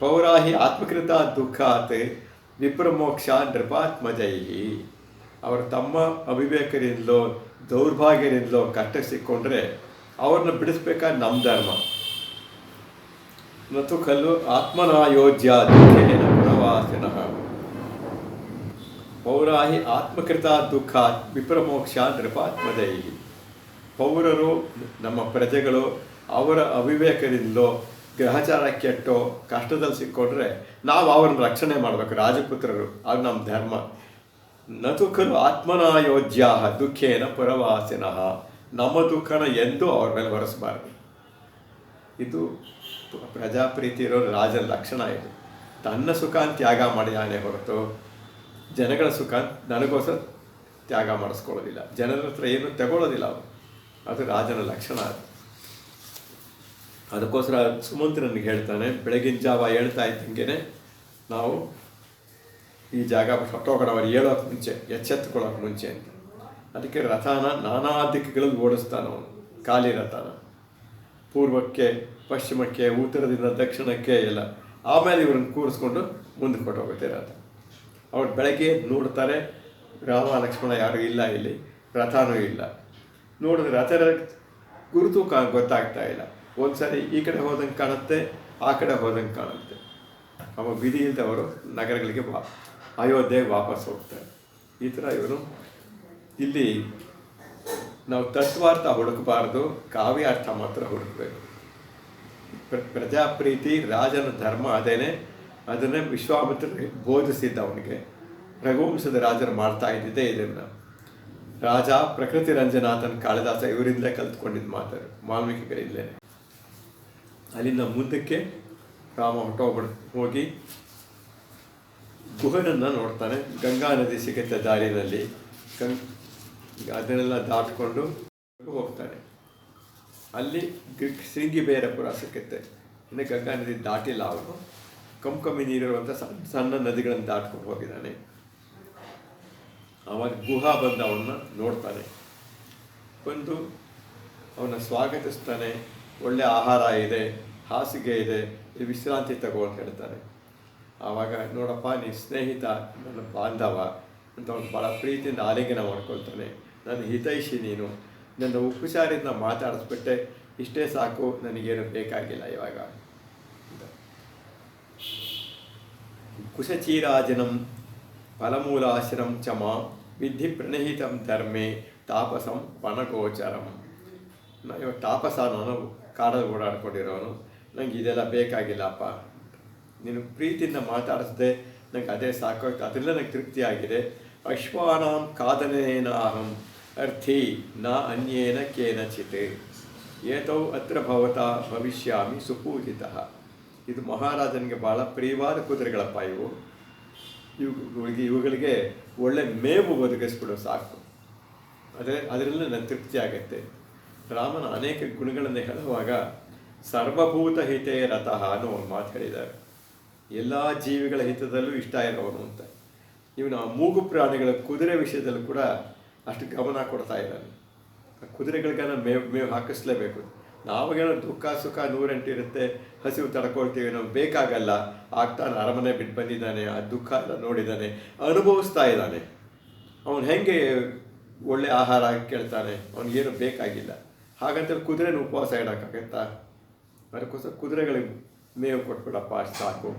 ಪೌರಾಹಿ ಆತ್ಮಕೃತ ದುಃಖಾತ್ ವಿಪ್ರಮೋಕ್ಷ ನೃಪಾತ್ಮಜೈ. ಅವರು ತಮ್ಮ ಅವಿವೇಕದಿಂದಲೋ ದೌರ್ಭಾಗ್ಯದಿಂದಲೋ ಕಷ್ಟ ಸಿಕ್ಕೊಂಡ್ರೆ ಅವ್ರನ್ನ ಬಿಡಿಸ್ಬೇಕಾದ್ರೆ ನಮ್ಮ ಧರ್ಮ. ನತು ಖಲ್ಲು ಆತ್ಮನಾಯೋಜ್ಯ ದುಃಖೇನ ಪುನವಾಸಿನಃ. ಪೌರಾಹಿ ಆತ್ಮಕೃತ ದುಃಖಾತ್ ವಿಪ್ರಮೋಕ್ಷ ನೃಪಾತ್ಮಜೈ. ಪೌರರು, ನಮ್ಮ ಪ್ರಜೆಗಳು ಅವರ ಅವಿವೇಕದಿಂದಲೋ ಗ್ರಹಚಾರ ಕೆಟ್ಟೋ ಕಷ್ಟದಲ್ಲಿ ಸಿಕ್ಕೊಂಡ್ರೆ ನಾವು ಅವ್ರನ್ನ ರಕ್ಷಣೆ ಮಾಡಬೇಕು, ರಾಜಪುತ್ರರು. ಅದು ನಮ್ಮ ಧರ್ಮ. ನತು ಖಲು ಆತ್ಮನಾಯೋಜ್ಯ ದುಃಖೇನ ಪರವಾಸಿನಃ. ನಮ್ಮ ದುಃಖನ ಎಂದೂ ಅವ್ರ ಮೇಲೆ ಹೊರಿಸಬಾರ್ದು. ಇದು ಪ್ರಜಾಪ್ರೀತಿ ಇರೋ ರಾಜನ ಲಕ್ಷಣ. ಇದು ತನ್ನ ಸುಖ ತ್ಯಾಗ ಮಾಡಿದಾನೆ ಹೊರತು ಜನಗಳ ಸುಖ ನನಗೋಸ್ಕರ ತ್ಯಾಗ ಮಾಡಿಸ್ಕೊಳ್ಳೋದಿಲ್ಲ, ಜನರ ಹತ್ರ ಏನು ತಗೊಳ್ಳೋದಿಲ್ಲ ಅವರು. ಅದು ರಾಜನ ಲಕ್ಷಣ. ಅದು ಅದಕ್ಕೋಸ್ಕರ ಸುಮಂತ್ರನಿಗೆ ಹೇಳ್ತಾನೆ, ಬೆಳಗಿನ ಜಾವ ಹೇಳ್ತಾ ಇದ್ದಂಗೆ ನಾವು ಈ ಜಾಗ ಹೊಟ್ಟೋಗೋಣ, ಅವ್ರು ಹೇಳೋಕೆ ಮುಂಚೆ, ಎಚ್ಚೆತ್ತುಕೊಳ್ಳೋಕೆ ಮುಂಚೆ ಅಂತ. ಅದಕ್ಕೆ ರಥನ ನಾನಾ ದಿಕ್ಕುಗಳಲ್ಲಿ ಓಡಿಸ್ತಾನೆ ಅವನು, ಖಾಲಿ ರಥನ. ಪೂರ್ವಕ್ಕೆ, ಪಶ್ಚಿಮಕ್ಕೆ, ಉತ್ತರದಿಂದ ದಕ್ಷಿಣಕ್ಕೆ ಎಲ್ಲ. ಆಮೇಲೆ ಇವ್ರನ್ನ ಕೂರಿಸ್ಕೊಂಡು ಮುಂದಕ್ಕೆ ಹೊಟ್ಟೋಗುತ್ತೆ ರಥ. ಅವ್ರು ಬೆಳಗ್ಗೆ ನೋಡ್ತಾರೆ, ರಾಮ ಲಕ್ಷ್ಮಣ ಯಾರೂ ಇಲ್ಲ ಇಲ್ಲಿ, ರಥನೂ ಇಲ್ಲ. ನೋಡಿದ್ರೆ ರಥದ ಗುರುತು ಗೊತ್ತಾಗ್ತಾ ಇಲ್ಲ. ಒಂದು ಸಾರಿ ಈ ಕಡೆ ಹೋದಂಗೆ ಕಾಣುತ್ತೆ, ಆ ಕಡೆ ಹೋದಂಗೆ ಕಾಣುತ್ತೆ. ಅವ ವಿಧಿ ಇಲ್ದವರು ನಗರಗಳಿಗೆ ಅಯೋಧ್ಯೆಗೆ ವಾಪಸ್ ಹೋಗ್ತಾರೆ. ಈ ಥರ ಇವರು ಇಲ್ಲಿ ನಾವು ತತ್ವಾರ್ಥ ಹುಡುಕಬಾರ್ದು, ಕಾವ್ಯಾರ್ಥ ಮಾತ್ರ ಹುಡುಕಬೇಕು. ಪ್ರಜಾಪ್ರೀತಿ ರಾಜನ ಧರ್ಮ ಅದೇನೆ. ಅದನ್ನೇ ವಿಶ್ವಾಮಿತ್ರನಿಗೆ ಬೋಧಿಸಿದ್ದ ಅವನಿಗೆ. ರಘುವಂಶದ ರಾಜರು ಮಾಡ್ತಾ ಇದ್ದಿದ್ದೇ ಇದನ್ನು. ರಾಜ ಪ್ರಕೃತಿ ರಂಜನಾಥನ್ ಕಾಳಿದಾಸ ಇವರಿಂದಲೇ ಕಲ್ತ್ಕೊಂಡಿದ್ದು ಮಾತಾಡು, ವಾಲ್ಮೀಕಿಗಳಿಂದಲೇ. ಅಲ್ಲಿಂದ ಮುಂದಕ್ಕೆ ರಾಮ ಹೋಗಿ ಗುಹನನ್ನು ನೋಡ್ತಾನೆ. ಗಂಗಾ ನದಿ ಸಿಗುತ್ತೆ ದಾರಿನಲ್ಲಿ. ಅದನ್ನೆಲ್ಲ ದಾಟ್ಕೊಂಡು ಹೋಗ್ತಾನೆ. ಅಲ್ಲಿ ಶೃಂಗಿಬೇರಪುರ ಸಿಕ್ಕುತ್ತೆ. ಇನ್ನು ಗಂಗಾ ನದಿ ದಾಟಿಲ್ಲ ಅವನು. ಕಮ್ಮಿ ನೀರಿರುವಂಥ ಸಣ್ಣ ನದಿಗಳನ್ನು ದಾಟ್ಕೊಂಡು ಹೋಗಿದ್ದಾನೆ. ಆವಾಗ ಗುಹಾ ಬಂದು ಅವನ್ನ ನೋಡ್ತಾನೆ. ಬಂದು ಅವನ ಸ್ವಾಗತಿಸ್ತಾನೆ. ಒಳ್ಳೆ ಆಹಾರ ಇದೆ, ಹಾಸಿಗೆ ಇದೆ, ವಿಶ್ರಾಂತಿ ತಗೋ ಅಂತ ಹೇಳ್ತಾನೆ. ಆವಾಗ ನೋಡಪ್ಪ, ನೀ ಸ್ನೇಹಿತ, ನನ್ನ ಬಾಂಧವ ಅಂತ ಅವನು ಭಾಳ ಪ್ರೀತಿಯಿಂದ ಆಲಿಂಗನ ಮಾಡ್ಕೊಳ್ತಾನೆ. ನನ್ನ ಹಿತೈಷಿ ನೀನು, ನನ್ನ ಉಪಚಾರದಿಂದ ಮಾತಾಡಿಸ್ಬಿಟ್ಟೆ, ಇಷ್ಟೇ ಸಾಕು, ನನಗೇನು ಬೇಕಾಗಿಲ್ಲ ಇವಾಗ. ಕುಶಚೀರಾಜನಂ ಫಲಮೂಲಾಶ್ರಂ ಚಮ ವಿಧಿ ಪ್ರಣಹಿತಂ ಧರ್ಮೇ ತಾಪಸಂ ವನಗೋಚರಂ. ಇವಾಗ ತಾಪಸ, ನಾನು ಕಾಡಲ್ಲಿ ಓಡಾಡ್ಕೊಂಡಿರೋನು, ನಂಗೆ ಇದೆಲ್ಲ ಬೇಕಾಗಿಲ್ಲಪ್ಪ. ನೀನು ಪ್ರೀತಿಯಿಂದ ಮಾತಾಡಿಸ್ದೆ, ನಂಗೆ ಅದೇ ಸಾಕೋಯ್ತು, ಅದೆಲ್ಲ ನಂಗೆ ತೃಪ್ತಿ ಆಗಿದೆ. ಅಶ್ವಾನಾಂ ಕಾದನೇನ ಅಹಂ ಅರ್ಥಿ ನ ಅನ್ಯೇನ ಕೇನಚಿತ್ ಏತೌ ಅತ್ರ ಭವತಾ ಭವಿಷ್ಯಾಮಿ ಸುಪೂಜಿತಃ. ಇದು ಮಹಾರಾಜನಿಗೆ ಭಾಳ ಪ್ರಿಯವಾದ ಕುದುರೆಗಳಪ್ಪ ಇವು. ಇವುಗಳಿಗೆ ಒಳ್ಳೆ ಮೇವು ಒದಗಿಸ್ಬಿಡು ಸಾಕು, ಅದರಿಂದ ನನ್ನ ತೃಪ್ತಿ ಆಗುತ್ತೆ. ರಾಮನ ಅನೇಕ ಗುಣಗಳನ್ನು ಹೇಳುವಾಗ ಸರ್ವಭೂತ ಹಿತೇ ರಥಃ ಅನ್ನೋ ಒಂದು ಮಾತು ಹೇಳಿದ್ದಾರೆ. ಎಲ್ಲ ಜೀವಿಗಳ ಹಿತದಲ್ಲೂ ಇಷ್ಟ ಇರೋನು ಅಂತ. ಇವನು ಆ ಮೂಗು ಪ್ರಾಣಿಗಳ ಕುದುರೆ ವಿಷಯದಲ್ಲೂ ಕೂಡ ಅಷ್ಟು ಗಮನ ಕೊಡ್ತಾ ಇದ್ದಾನೆ. ಕುದುರೆಗಳಿಗೆ ಮೇವು ಹಾಕಿಸ್ಲೇಬೇಕು. ನಾವಾಗೇನೋ ದುಃಖ ಸುಖ 108 ಇರುತ್ತೆ, ಹಸಿವು ತಡ್ಕೊಳ್ತೀವಿ, ನಾವು ಬೇಕಾಗಲ್ಲ. ಆಗ್ತಾನೆ ಅರಮನೆ ಬಿಟ್ಟು ಬಂದಿದ್ದಾನೆ, ಆ ದುಃಖ ಎಲ್ಲ ನೋಡಿದ್ದಾನೆ, ಅನುಭವಿಸ್ತಾ ಇದ್ದಾನೆ. ಅವನು ಹೆಂಗೆ ಒಳ್ಳೆ ಆಹಾರ ಕೇಳ್ತಾನೆ, ಅವನಿಗೇನು ಬೇಕಾಗಿಲ್ಲ. ಹಾಗಂತೇಳಿ ಕುದುರೆನ ಉಪವಾಸ ಇಡೋಕ್ಕಾಗತ್ತಾ? ಅದಕ್ಕೋಸ್ಕರ ಕುದುರೆಗಳಿಗೆ ಮೇವು ಕೊಟ್ಬಿಡಪ್ಪ, ಅಷ್ಟು ಸಾಕು.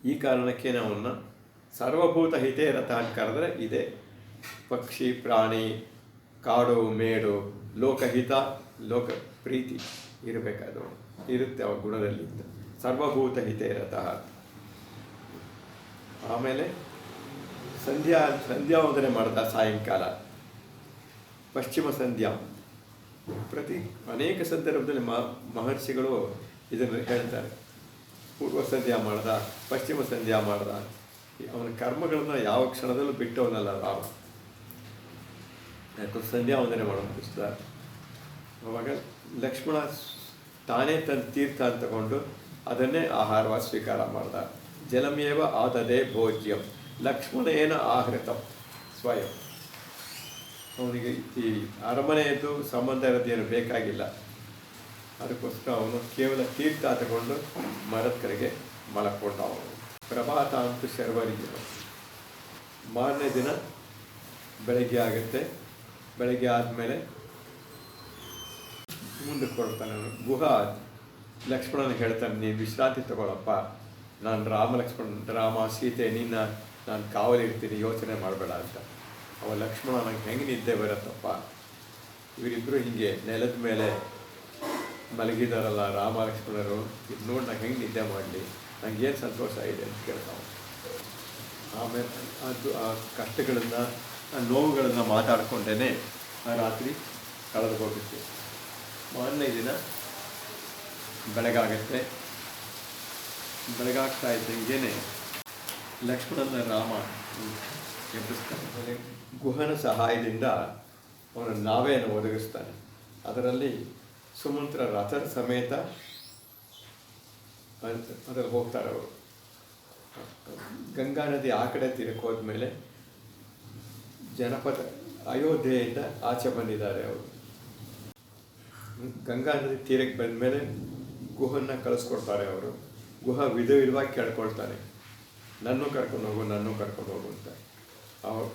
ಈ ಕಾರಣಕ್ಕೆ ಅವನ್ನ ಸರ್ವಭೂತ ಹಿತೇ ರಥ ಅಂತ ಕರೆದ್ರೆ ಇದೆ. ಪಕ್ಷಿ, ಪ್ರಾಣಿ, ಕಾಡು ಮೇಡು ಲೋಕಹಿತ ಲೋಕ ಪ್ರೀತಿ ಇರಬೇಕದು ಇರುತ್ತೆ ಅವ ಗುಣದಲ್ಲಿ ಸರ್ವಭೂತ ಹಿತೇ ರತಃ. ಆಮೇಲೆ ಸಂಧ್ಯಾ ವಂದನೆ ಮಾಡ್ದ ಸಾಯಂಕಾಲ ಪಶ್ಚಿಮ ಸಂಧ್ಯಾ. ಅನೇಕ ಸಂದರ್ಭದಲ್ಲಿ ಮಹರ್ಷಿಗಳು ಇದನ್ನು ಹೇಳ್ತಾರೆ. ಪೂರ್ವ ಸಂಧ್ಯಾ ಮಾಡ್ದ, ಪಶ್ಚಿಮ ಸಂಧ್ಯಾ ಮಾಡ್ದ. ಅವನ ಕರ್ಮಗಳನ್ನ ಯಾವ ಕ್ಷಣದಲ್ಲೂ ಬಿಟ್ಟವನಲ್ಲ ರಾಮ. ಯಾಕಂದ್ರೆ ಸಂಧ್ಯಾ ವಂದನೆ ಮಾಡೋದು ಅವಾಗ ಲಕ್ಷ್ಮಣ ತಾನೇ ತನ್ನ ತೀರ್ಥ ಅಂತ ತಗೊಂಡು ಅದನ್ನೇ ಆಹಾರವಾಗಿ ಸ್ವೀಕಾರ ಮಾಡ್ದ. ಜಲಮೇವ ಆದದೇ ಭೋಜ್ಯಂ ಲಕ್ಷ್ಮಣೇನ ಆಹೃತಂ ಸ್ವಯಂ. ಅವನಿಗೆ ಈ ಅರಮನೆಯದ್ದು ಸಂಬಂಧ ಇರೋದೇನು ಬೇಕಾಗಿಲ್ಲ. ಅದಕ್ಕೋಸ್ಕರ ಅವನು ಕೇವಲ ತೀರ್ಥ ತಗೊಂಡು ಮರದ ಕಡೆಗೆ ಮಲಕ್ಕೊಂಡ. ಅವನು ಪ್ರಭಾತ ಅಂತೂ ಶರ್ವರಿಗೆ. ಮಾರನೇ ದಿನ ಬೆಳಗ್ಗೆ ಆಗುತ್ತೆ. ಬೆಳಗ್ಗೆ ಆದಮೇಲೆ ಮುಂದಕ್ಕೆ ಕೊಡ್ತಾನೆ ಅವನು. ಗುಹಾ ಲಕ್ಷ್ಮಣನ ಹೇಳ್ತಾನೆ, ನೀನು ವಿಶ್ರಾಂತಿ ತಗೊಳಪ್ಪ, ನಾನು ರಾಮ ಸೀತೆ ನಿನ್ನ ನಾನು ಕಾವಲಿರ್ತೀನಿ, ಯೋಚನೆ ಮಾಡಬೇಡ ಅಂತ. ಅವ ಲಕ್ಷ್ಮಣ ನಂಗೆ ಹೆಂಗೆ ನಿದ್ದೆ ಬರುತ್ತಪ್ಪ, ಇವರಿಬ್ಬರು ಹೀಗೆ ನೆಲದ ಮೇಲೆ ಮಲಗಿದಾರಲ್ಲ ರಾಮ ಲಕ್ಷ್ಮಣರು, ಇದು ನೋಡಿ ನಂಗೆ ಹೆಂಗೆ ನಿದ್ದೆ ಮಾಡಲಿ, ನನಗೇನು ಸಂತೋಷ ಇದೆ ಅಂತ ಕೇಳ್ತಾವ. ಆಮೇಲೆ ಅದು ಆ ಕಷ್ಟಗಳನ್ನು ಆ ನೋವುಗಳನ್ನು ಮಾತಾಡ್ಕೊಂಡೇ ಆ ರಾತ್ರಿ ಕಳೆದು ಹೋಗುತ್ತೆ. ಮಾರನೇ ದಿನ ಬೆಳಗಾಗತ್ತೆ. ಬೆಳಗಾಗ್ತಾ ಇದ್ದಂಗೆನೆ ಲಕ್ಷ್ಮಣನ ರಾಮ ಎಬ್ಬಿಸ್ತಾನೆ. ಗುಹನ ಸಹಾಯದಿಂದ ಅವನ ನಾವೆಯನ್ನು ಒದಗಿಸ್ತಾನೆ. ಅದರಲ್ಲಿ ಸುಮಂತ್ರ ರಥದ ಸಮೇತ ಅದರಲ್ಲಿ ಹೋಗ್ತಾರೆ ಅವರು. ಗಂಗಾ ನದಿ ಆ ಕಡೆ ತೀರಕ್ಕೆ ಹೋದ್ಮೇಲೆ ಜನಪದ ಅಯೋಧ್ಯೆಯಿಂದ ಆಚೆ ಬಂದಿದ್ದಾರೆ ಅವರು. ಗಂಗಾ ನದಿ ತೀರಕ್ಕೆ ಬಂದಮೇಲೆ ಗುಹನ್ನ ಕಳಿಸ್ಕೊಡ್ತಾರೆ ಅವರು. ಗುಹ ವಿಧವಾಗಿ ಕೇಳ್ಕೊಳ್ತಾನೆ, ನನ್ನೂ ಕರ್ಕೊಂಡು ಹೋಗು ಅಂತ.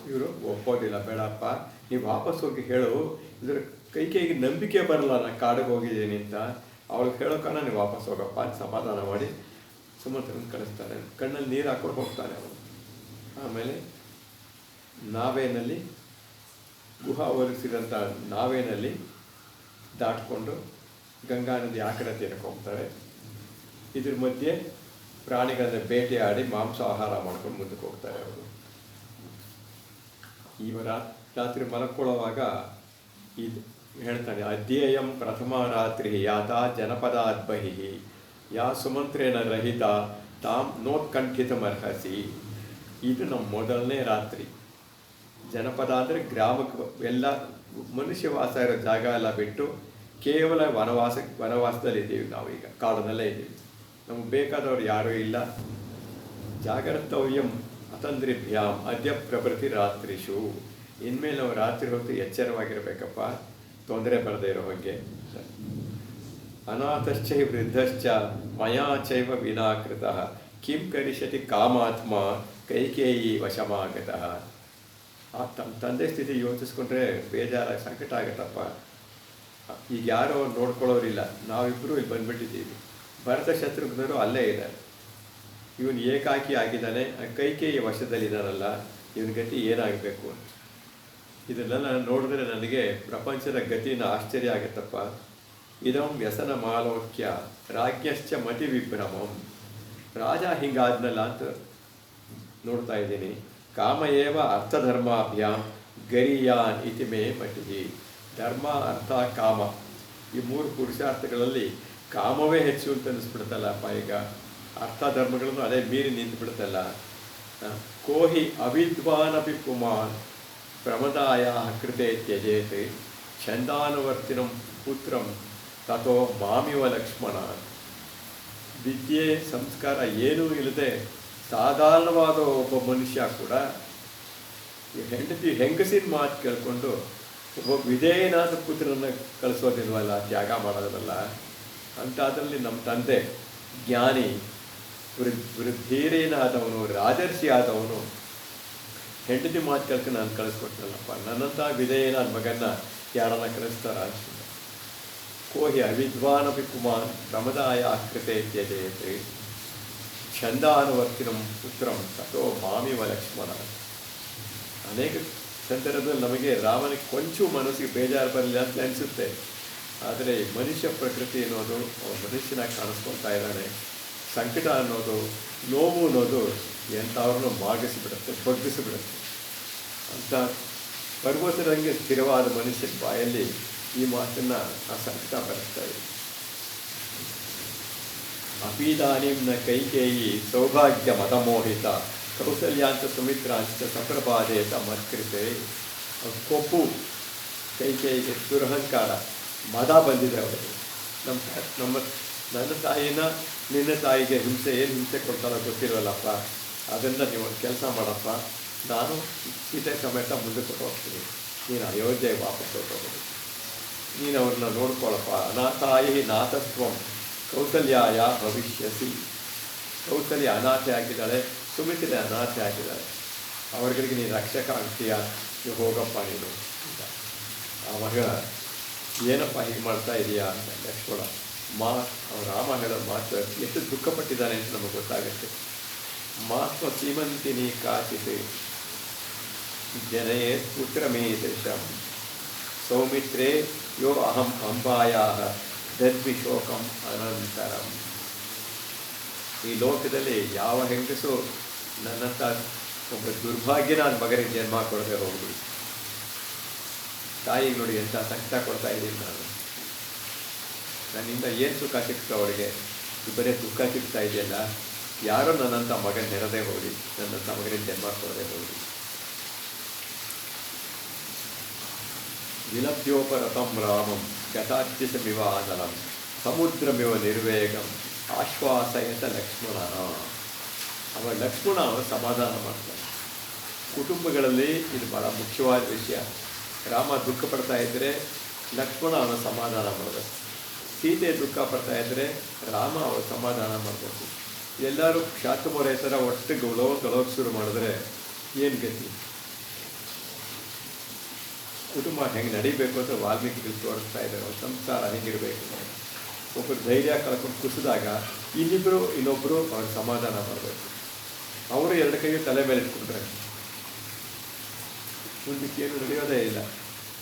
ಇವರು ಒಪ್ಪೋದಿಲ್ಲ, ಬೇಡಪ್ಪ ನೀವು ವಾಪಸ್ ಹೋಗಿ ಹೇಳು, ಇದ್ರ ಕೈಗೆ ನಂಬಿಕೆ ಬರಲ್ಲ ನಾನು ಕಾಡಿಗೆ ಹೋಗಿದ್ದೀನಿ ಅಂತ. ಅವ್ಳಿಗೆ ಹೇಳೋಕಾನ ನೀವು ವಾಪಸ್ ಹೋಗಪ್ಪ ಅಂತ ಸಮಾಧಾನ ಮಾಡಿ ಸುಮಂತ್ರನ ಕಳಿಸ್ತಾನೆ. ಕಣ್ಣಲ್ಲಿ ನೀರು ಹಾಕೊಂಡು ಹೋಗ್ತಾನೆ ಅವನು. ಆಮೇಲೆ ನಾವೇನಲ್ಲಿ ಗುಹಾ ಒದಗಿಸಿದಂಥ ನಾವೇನಲ್ಲಿ ದಾಟ್ಕೊಂಡು ಗಂಗಾ ನದಿ ಆ ಕಡೆ ತೀರಕ್ಕೆ ಹೋಗ್ತಾರೆ. ಇದ್ರ ಮಧ್ಯೆ ಪ್ರಾಣಿಗಳನ್ನ ಬೇಟೆಯಾಡಿ ಮಾಂಸ ಆಹಾರ ಮಾಡ್ಕೊಂಡು ಮುಂದಕ್ಕೆ ಹೋಗ್ತಾರೆ ಅವರು. ಇವರ ರಾತ್ರಿ ಮಲಕ್ಕೊಳ್ಳುವಾಗ ಇದು ಹೇಳ್ತಾನೆ, ಅಧ್ಯೇಯಂ ಪ್ರಥಮ ರಾತ್ರಿ ಯಾತಾ ಜನಪದಾತ್ ಬಹಿಃ ಯಾ ಸುಮಂತ್ರೇನ ರಹಿತ ತಾಂ ನೋತ್ಕಂಠಿತಮರ್ಹಸಿ. ಇದು ನಮ್ಮ ಮೊದಲನೇ ರಾತ್ರಿ. ಜನಪದ ಅಂದರೆ ಗ್ರಾಮಕ್ಕೆ ಎಲ್ಲ ಮನುಷ್ಯ ವಾಸ ಇರೋ ಜಾಗ ಎಲ್ಲ ಬಿಟ್ಟು ಕೇವಲ ವನವಾಸದಲ್ಲಿದ್ದೀವಿ ನಾವೀಗ, ಕಾಡಿನಲ್ಲೇ ಇದ್ದೀವಿ. ನಮಗೆ ಬೇಕಾದವ್ರು ಯಾರೂ ಇಲ್ಲ. ಜಾಗರ್ತವ್ಯಂ ಅತಂದ್ರಿಭ್ಯಾಂ ಅದ್ಯ ಪ್ರಭೃತಿ ರಾತ್ರಿಷು. ಇನ್ಮೇಲೆ ನಾವು ರಾತ್ರಿ ಹೊತ್ತು ಎಚ್ಚರವಾಗಿರಬೇಕಪ್ಪ, ತೊಂದರೆ ಬರದೇ ಇರೋ ಹಾಗೆ. ಅನಾಥಶ್ಚ ವೃದ್ಧಶ್ಚ ಮಯಾ ಚೈವ ವಿನಾಕೃತಃ ಕಿಂ ಕರಿಷ್ಯತಿ ಕಾಮಾತ್ಮ ಕೈಕೇಯಿ ವಶಮಾಗತಃ. ಆ ತಂದೆ ಸ್ಥಿತಿ ಯೋಚಿಸ್ಕೊಂಡ್ರೆ ಬೇಜಾರಾಗಿ ಸಂಕಟ ಆಗತ್ತಪ್ಪ. ಈಗ ಯಾರೋ ನೋಡ್ಕೊಳ್ಳೋರಿಲ್ಲ, ನಾವಿಬ್ಬರು ಇಲ್ಲಿ ಬಂದ್ಬಿಟ್ಟಿದ್ದೀವಿ. ಭರತ ಶತ್ರುಘ್ನರು ಅಲ್ಲೇ ಇದ್ದಾರೆ. ಇವನು ಏಕಾಕಿ ಆಗಿದ್ದಾನೆ, ಕೈಕೇಯಿ ವಶದಲ್ಲಿದ್ದಾನಲ್ಲ, ಇವನ ಗತಿ ಏನಾಗಬೇಕು ಅಂತ. ಇದನ್ನೆಲ್ಲ ನೋಡಿದ್ರೆ ನನಗೆ ಪ್ರಪಂಚದ ಗತಿನ ಆಶ್ಚರ್ಯ ಆಗುತ್ತಪ್ಪ. ಇದಂ ವ್ಯಸನ ಮಾಲೋಕ್ಯ ರಾಜ್ಞಶ್ಚ ಮತಿ ವಿಭ್ರಮಂ. ರಾಜ ಹಿಂಗಾದ್ನಲ್ಲ ಅಂತ ನೋಡ್ತಾ ಇದ್ದೀನಿ. ಕಾಮ ಏವ ಅರ್ಥಧರ್ಮಾಭ್ಯಾಂ ಗರಿಯಾನ್ ಇತಿ ಮೇ ಮತಿ. ಧರ್ಮ ಅರ್ಥ ಕಾಮ ಈ ಮೂರು ಪುರುಷಾರ್ಥಗಳಲ್ಲಿ ಕಾಮವೇ ಹೆಚ್ಚು ಅಂತ ಅನ್ನಿಸ್ಬಿಡುತ್ತಲ್ಲಪ್ಪ. ಈಗ ಅರ್ಥ ಧರ್ಮಗಳನ್ನು ಅದೇ ಮೀರಿ ನಿಂತು ಬಿಡುತ್ತಲ್ಲ. ಕೋಹಿ ಅವಿದ್ವಾನಪಿ ಪುಮಾನ್ ಪ್ರಮದಾಯ ಕೃತೆ ತ್ಯಜೇತ್ ಛಂದಾನುವರ್ತಿನಂ ಪುತ್ರಂ ತಥೋ ಮಾಮಿವ ಲಕ್ಷ್ಮಣ. ವಿದ್ಯೆ ಸಂಸ್ಕಾರ ಏನೂ ಇಲ್ಲದೆ ಸಾಧಾರಣವಾದ ಒಬ್ಬ ಮನುಷ್ಯ ಕೂಡ ಹೆಂಗಸಿನ ಮಾತು ಕೇಳಿಕೊಂಡು ಒಬ್ಬ ವಿಧೇಯನಾದ ಪುತ್ರನ ಕಳಿಸೋದಿಲ್ವಲ್ಲ, ತ್ಯಾಗ ಮಾಡೋದಿಲ್ಲ. ಅಂಥದ್ರಲ್ಲಿ ನಮ್ಮ ತಂದೆ ಜ್ಞಾನಿ ವೃದ್ಧೀರೇನಾದವನು, ರಾಜರ್ಷಿ ಆದವನು, ಹೆಂಡತಿ ಮಾತು ಕೇಳ್ಕೊಂಡು ನಾನು ಕಳಿಸ್ಕೊಡ್ತೀನಲ್ಲಪ್ಪ. ನನ್ನಂಥ ವಿಧೇಯನಾದ ಮಗನ್ನ ಯಾರನ್ನ ಕಳಿಸ್ತಾರ ಅನಿಸ್ತದೆ. ಕೋಹಿ ಅವಿದ್ವಾನಪಿ ಕುಮಾರ್ ಪ್ರಮದಾಯ ಕೃತೆ ತ್ಯಜೇತ್ ಛಂದಾನುವರ್ತಿನಂ ಪುತ್ರಂ ತಥೋ ಮಾಮಿವ ಲಕ್ಷ್ಮಣ. ಅನೇಕ ಸಂದರ್ಭದಲ್ಲಿ ನಮಗೆ ರಾಮನಿಗೆ ಕೊಂಚೂ ಮನಸ್ಸಿಗೆ ಬೇಜಾರು ಬರಲಿಲ್ಲ ಅಂತ ಅನಿಸುತ್ತೆ. ಆದರೆ ಮನುಷ್ಯ ಪ್ರಕೃತಿ ಅನ್ನೋದು ಮನುಷ್ಯನಾಗಿ ಕಾಣಿಸ್ಕೊಳ್ತಾ ಇದ್ದಾನೆ. ಸಂಕಟ ಅನ್ನೋದು, ನೋವು ಅನ್ನೋದು ಎಂಥವ್ರನ್ನೂ ಮಾಗಿಸಿಬಿಡುತ್ತೆ, ಬಗ್ಗಿಸಿಬಿಡುತ್ತೆ ಅಂತ ಪರ್ವತದಂಗೆ ಸ್ಥಿರವಾದ ಮನುಷ್ಯನ ಬಾಯಲ್ಲಿ ಈ ಮಾತನ್ನು ಆ ಸಂಕಟ ಬರೆಸ್ತಾ ಇದೆ. ಅಪೀದಾನಿಂನ ಕೈಕೇಯಿ ಸೌಭಾಗ್ಯ ಮತಮೋಹಿತ ಕೌಸಲ್ಯಾಂತ ಸುಮಿತ್ರಾಂತ ಸಪ್ರಪಾದೇತ ಮತ್ಕೃತೆ. ಕೊಪ್ಪು ಕೈಕೇಯಿಗೆ ದುರಹಂಕಾರ, ಮದ ಬಂದಿದೆ ಅವರಿಗೆ. ನನ್ನ ತಾಯಿನ ನಿನ್ನ ತಾಯಿಗೆ ಏನು ಹಿಂಸೆ ಕೊಡ್ತಾರೋ ಗೊತ್ತಿರೋಲ್ಲಪ್ಪ, ಅದನ್ನು ನೀವು ಒಂದು ಕೆಲಸ ಮಾಡಪ್ಪ, ನಾನು ಸೀತೆ ಸಮೇತ ಮುಂದಕ್ಕೆ ಹೋಗ್ತೀನಿ, ನೀನು ಅಯೋಧ್ಯೆಗೆ ವಾಪಸ್ ಹೋಗ್ಬೋದು, ನೀನು ಅವ್ರನ್ನ ನೋಡ್ಕೊಳ್ಳಪ್ಪ. ಅನಾಥಾಯಿ ನಾಥತ್ವಂ ಕೌಸಲ್ಯಾಯ ಭವಿಷ್ಯಸಿ. ಕೌಸಲ್ಯ ಅನಾಥೆ ಆಗಿದ್ದಾಳೆ, ಸುಮಿತ್ರೆ ಅನಾಥೆ ಆಗಿದ್ದಾಳೆ, ಅವ್ರಿಗೆ ನೀನು ರಕ್ಷಕ ಆಗ್ತೀಯ, ನೀವು ಹೋಗಪ್ಪ ನೀನು ಅಂತ. ಆವಾಗ ಏನಪ್ಪ ಹೀಗೆ ಮಾಡ್ತಾ ಇದೆಯಾ ಅಂತ ಲಕ್ಷ್ಮಣ ರಾಮ ಹೇಳೋ ಮಾತು ಎಷ್ಟು ದುಃಖಪಟ್ಟಿದ್ದಾನೆ ಅಂತ ನಮಗೆ ಗೊತ್ತಾಗುತ್ತೆ. ಮಾತ್ಮ ಸೀಮಂತಿನಿ ಕಾಚಿತೆ ಜನಯೇ ಪುತ್ರಮೇ ದೃಶಂ ಸೌಮಿತ್ರೇ ಯೋ ಅಹಂ ಅಂಬಾಯಾ ದದ್ವಿ ಶೋಕಂ ಅನಂತರಂ. ಈ ಲೋಕದಲ್ಲಿ ಯಾವ ಹೆಂಗಸು ನನ್ನಂಥ ಒಬ್ಬ ದುರ್ಭಾಗ್ಯನ ನನ್ನ ಮಗನಿಗೆ ಜನ್ಮ ಕೊಡದೆ ಹೋಗ್ಬಿಡಿ. ತಾಯಿಗೆ ನೋಡಿ ಎಂಥ ಸಂಕಟ ಕೊಡ್ತಾ ಇದ್ದೀನಿ ನಾನು, ನನ್ನಿಂದ ಏನು ಸುಖ ಸಿಕ್ತು ಅವಳಿಗೆ, ಬರೀ ದುಃಖ ಸಿಗ್ತಾ ಇದೆಯಲ್ಲ, ಯಾರೋ ನನ್ನಂಥ ಮಗನ ನೆರದೇ ಹೋಗಿ, ನನ್ನಂಥ ಮಗನಿಗೆ ಜನ್ಮ ಕೊಡದೆ ಹೋಗಿ. ವಿಲಭ್ಯೋಪರತಂ ರಾಮಂ ಗತಾಚ್ಯಸಮಿವ ಆನಲಂ ಸಮುದ್ರಮಿವ ನಿರ್ವೇಗಂ ಆಶ್ವಾಸಯತ ಲಕ್ಷ್ಮಣ. ಅವ ಲಕ್ಷ್ಮಣ ಸಮಾಧಾನ ಮಾಡ್ತಾನೆ. ಕುಟುಂಬಗಳಲ್ಲಿ ಇದು ಭಾಳ ಮುಖ್ಯವಾದ ವಿಷಯ. ರಾಮ ದುಃಖ ಪಡ್ತಾ ಇದ್ದರೆ ಲಕ್ಷ್ಮಣ ಅವನ ಸಮಾಧಾನ ಮಾಡಬೇಕು. ಸೀತೆ ದುಃಖ ಪಡ್ತಾ ಇದ್ದರೆ ರಾಮ ಅವರ ಸಮಾಧಾನ ಮಾಡಬೇಕು. ಎಲ್ಲರೂ ಶಾತುಮೊರೆ ಥರ ಒಟ್ಟು ಗಳೋಗಿ ಶುರು ಮಾಡಿದ್ರೆ ಏನು ಗತಿ? ಕುಟುಂಬ ಹೆಂಗೆ ನಡಿಬೇಕು ಅಂತ ವಾಲ್ಮೀಕಿಗಳು ತೋರಿಸ್ತಾ ಇದ್ದಾರೆ. ಅವ್ರ ಸಂಸಾರ ಹೆಂಗಿರಬೇಕು, ಒಬ್ಬರು ಧೈರ್ಯ ಕಳ್ಕೊಂಡು ಕುಸಿದಾಗ ಇನ್ನೊಬ್ಬರು ಅವ್ರ ಸಮಾಧಾನ ಮಾಡಬೇಕು. ಅವರು ಎರಡು ಕೈಗೆ ತಲೆ ಮೇಲೆ ಇಟ್ಕೊಂಡ್ರೆ ಮುಂದಕ್ಕೆ ಏನು ನಡೆಯೋದೇ ಇಲ್ಲ.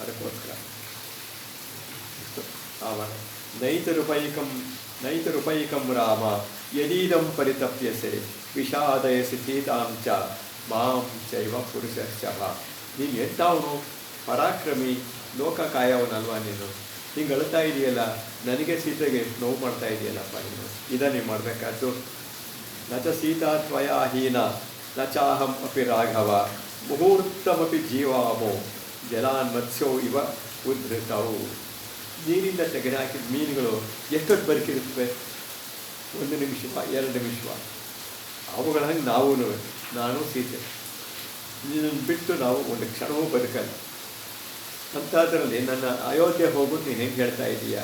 ಅದಕ್ಕೋಸ್ಕರ ಆವಾಗ ನೈತರುಪೈಕಂ ರಾಮ ಯದೀದಂ ಪರಿತಪ್ಯಸೆ ವಿಷಾದಯಸಿ ಸೀತಾಂ ಚ ಮಾಂ ಚೈವ ಪುರುಷಶ್ಚ. ನೀನು ಎಂಥವನು, ಪರಾಕ್ರಮಿ, ಲೋಕ ಕಾಯವನಲ್ವಾ ನೀನು? ಹಿಂಗೆ ಅಳ್ತಾ ಇದೆಯಲ್ಲ, ನನಗೆ ಸೀತೆಗೆ ನೋವು ಮಾಡ್ತಾ ಇದೆಯಲ್ಲಪ್ಪ ನೀನು, ನೀವು ಮಾಡಬೇಕಾದ್ದು. ನ ಚ ಸೀತಾ ತ್ವಯಾ ಹೀನ ನ ಚಾಹಂ ಅಪಿ ರಾಘವ ಮುಹೂರ್ತಮಪಿ ಜೀವಾಮೋ ಜಲಾನ್ ಮತ್ಸ್ಯೋ ಇವ ಉದ್ಧತವು. ನೀರಿಂದ ತೆಗೆದುಹಾಕಿದ ಮೀನುಗಳು ಎಷ್ಟೊತ್ತು ಬದುಕಿರುತ್ತವೆ? 1 ನಿಮಿಷ 2 ನಿಮಿಷ. ಅವುಗಳ ಹಂಗೆ ನಾನು ಸೀತೆ ನೀನನ್ನು ಬಿಟ್ಟು ನಾವು ಒಂದು ಕ್ಷಣವೂ ಬದುಕಲ್ಲ. ಅಂಥದ್ರಲ್ಲಿ ನನ್ನ ಅಯೋಧ್ಯೆ ಹೋಗೋದು ನೀನು ಹೆಂಗೆ ಹೇಳ್ತಾ ಇದೀಯಾ?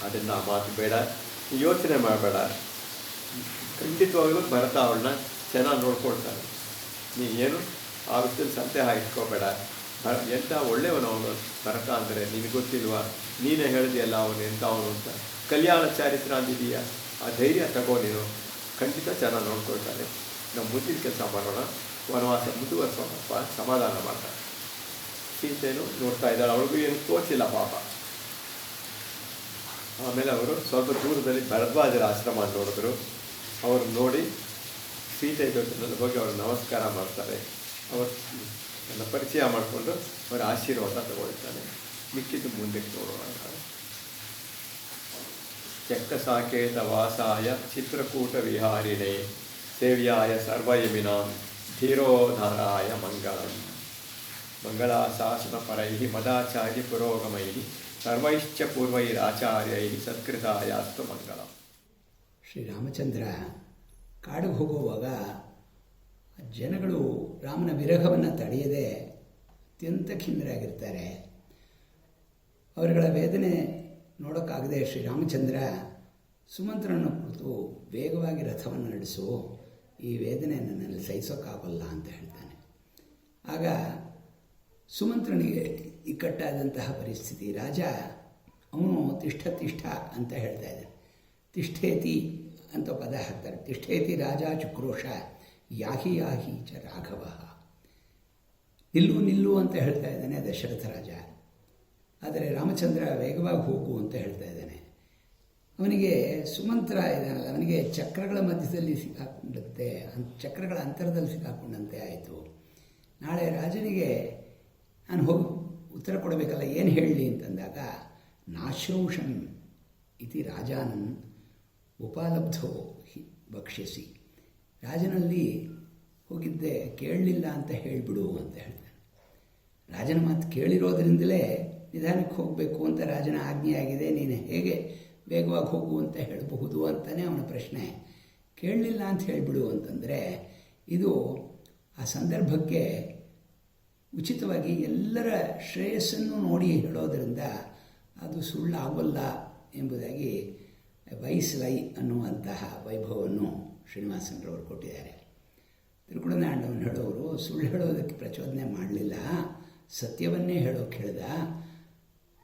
ಅದನ್ನು ಆ ಮಾತು ಬೇಡ, ಯೋಚನೆ ಮಾಡಬೇಡ. ಖಂಡಿತವಾಗಲೂ ಭರತ ಅವಳನ್ನ ಚೆನ್ನಾಗಿ ನೋಡ್ಕೊಳ್ತಾನೆ. ನೀನೇನು ಆ ವಿಷಯದಲ್ಲಿ ಸಂದೇಹ ಇಟ್ಕೋಬೇಡ. ಎಂಥ ಒಳ್ಳೆಯವನು ಅವನು ಭರತ ಅಂದರೆ ನಿನಗೆ ಗೊತ್ತಿಲ್ವಾ? ನೀನೇ ಹೇಳಿದೆಯಲ್ಲ ಅವನು ಎಂಥ ಅವನು ಅಂತ. ಕಲ್ಯಾಣ ಚಾರಿತ್ರ ಅಂದಿದೀಯಾ, ಆ ಧೈರ್ಯ ತಗೋ ನೀನು. ಖಂಡಿತ ಚೆನ್ನಾಗಿ ನೋಡ್ಕೊಳ್ತಾನೆ. ನಾವು ಮುಂದಿನ ಕೆಲಸ ಮಾಡೋಣ, ವನವಾಸ ಮುಂದುವರ್ಸೋಣಪ್ಪ, ಸಮಾಧಾನ ಮಾಡ್ತಾನೆ. ಸೀತೆಯನ್ನು ನೋಡ್ತಾ ಇದ್ದಾಳೆ, ಅವಳಿಗೂ ಏನು ತೋಚಿಲ್ಲ ಪಾಪ. ಆಮೇಲೆ ಅವರು ಸ್ವಲ್ಪ ದೂರದಲ್ಲಿ ಭರದ್ವಾಜರ ಆಶ್ರಮ ನೋಡಿದ್ರು. ಅವರು ನೋಡಿ ಸೀತೆ ಜೊತೆನಲ್ಲಿ ಹೋಗಿ ಅವರು ನಮಸ್ಕಾರ ಮಾಡ್ತಾರೆ. ಅವರು ನನ್ನ ಪರಿಚಯ ಮಾಡಿಕೊಂಡು ಅವರ ಆಶೀರ್ವಾದ ತಗೊಳ್ತಾನೆ. ಮಿಕ್ಕಿದ್ದು ಮುಂದಕ್ಕೆ ನೋಡೋಣ. ಚಕ್ಕ ಸಾಕೇತ ವಾಸಾಯ ಚಿತ್ರಕೂಟ ವಿಹಾರಿಣೆ ಸೇವ್ಯಾಯ ಸರ್ವಯಮಿನಾಂ ಧೀರೋಧಾರಾಯ ಮಂಗಳಂ. ಮಂಗಳಾಶಾಸನ ಪರೈ ಮದಾಚಾರ್ಯ ಪುರೋಗಮೈ ಸರ್ವೈಶ್ಚ ಪೂರ್ವೈರಾಚಾರ್ಯೈ ಸತ್ಕೃತಾಯಾಸ್ತು ಮಂಗಳಂ. ಶ್ರೀರಾಮಚಂದ್ರ ಕಾಡಿಗೆ ಹೋಗುವಾಗ ಜನಗಳು ರಾಮನ ವಿರಹವನ್ನು ತಡೆಯದೆ ಅತ್ಯಂತ ಖಿನ್ನರಾಗಿರ್ತಾರೆ. ಅವರುಗಳ ವೇದನೆ ನೋಡೋಕ್ಕಾಗದೆ ಶ್ರೀರಾಮಚಂದ್ರ ಸುಮಂತ್ರನ ಕುರಿತು ವೇಗವಾಗಿ ರಥವನ್ನು ನಡೆಸು, ಈ ವೇದನೆ ನನ್ನಲ್ಲಿ ಸಹಿಸೋಕ್ಕಾಗಲ್ಲ ಅಂತ ಹೇಳ್ತಾನೆ. ಆಗ ಸುಮಂತ್ರನಿಗೆ ಇಕ್ಕಟ್ಟಾದಂತಹ ಪರಿಸ್ಥಿತಿ. ರಾಜ ಅವನು ತಿಷ್ಠ ಅಂತ ಹೇಳ್ತಾ ಇದ್ದಾನೆ. ತಿಷ್ಠೇತಿ ಅಂತ ಪದ ಹಾಕ್ತಾರೆ. ತಿಷ್ಠೇತಿ ರಾಜ ಚುಕ್ರೋಶ ಯಾಹಿ ಚ ರಾಘವ. ನಿಲ್ಲು ನಿಲ್ಲು ಅಂತ ಹೇಳ್ತಾ ಇದ್ದಾನೆ ದಶರಥ ರಾಜ. ಆದರೆ ರಾಮಚಂದ್ರ ವೇಗವಾಗಿ ಹೋಗು ಅಂತ ಹೇಳ್ತಾ ಇದ್ದಾನೆ. ಅವನಿಗೆ ಸುಮಂತ್ರ ಇದ್ದಾನಲ್ಲ, ಅವನಿಗೆ ಚಕ್ರಗಳ ಮಧ್ಯದಲ್ಲಿ ಸಿಕ್ಕಾಕೊಂಡಂತೆ, ಚಕ್ರಗಳ ಅಂತರದಲ್ಲಿ ಸಿಕ್ಕಾಕೊಂಡಂತೆ ಆಯಿತು. ನಾಳೆ ರಾಜನಿಗೆ ನಾನು ಹೋಗಿ ಉತ್ತರ ಕೊಡಬೇಕಲ್ಲ, ಏನು ಹೇಳಲಿ ಅಂತಂದಾಗ ನಾಶ್ರೌಷಂ ಇತಿ ರಾಜಾನನ್ ಉಪಲಬ್ಧೋ ಭಕ್ಷ್ಯಸಿ, ರಾಜನಲ್ಲಿ ಹೋಗಿದ್ದೆ ಕೇಳಲಿಲ್ಲ ಅಂತ ಹೇಳಿಬಿಡು ಅಂತ ಹೇಳ್ತಾನೆ. ರಾಜನ ಮಾತು ಕೇಳಿರೋದ್ರಿಂದಲೇ ನಿಧಾನಕ್ಕೆ ಹೋಗಬೇಕು ಅಂತ ರಾಜನ ಆಜ್ಞೆ ಆಗಿದೆ, ನೀನು ಹೇಗೆ ವೇಗವಾಗಿ ಹೋಗು ಅಂತ ಹೇಳಬಹುದು ಅಂತಲೇ ಅವನ ಪ್ರಶ್ನೆ. ಕೇಳಲಿಲ್ಲ ಅಂತ ಹೇಳಿಬಿಡು ಅಂತಂದರೆ ಇದು ಆ ಸಂದರ್ಭಕ್ಕೆ ಉಚಿತವಾಗಿ ಎಲ್ಲರ ಶ್ರೇಯಸ್ಸನ್ನು ನೋಡಿ ಹೇಳೋದರಿಂದ ಅದು ಸುಳ್ಳಾಗೋಲ್ಲ ಎಂಬುದಾಗಿ ವೈಸ್ಲೈ ಅನ್ನುವಂತಹ ವೈಭವವನ್ನು ಶ್ರೀನಿವಾಸನರವರು ಕೊಟ್ಟಿದ್ದಾರೆ. ತಿರುಕುಳನಾಡವನು ಹೇಳೋರು ಸುಳ್ಳು ಹೇಳೋದಕ್ಕೆ ಪ್ರಚೋದನೆ ಮಾಡಲಿಲ್ಲ, ಸತ್ಯವನ್ನೇ ಹೇಳೋಕೆ ಹೇಳ್ದ.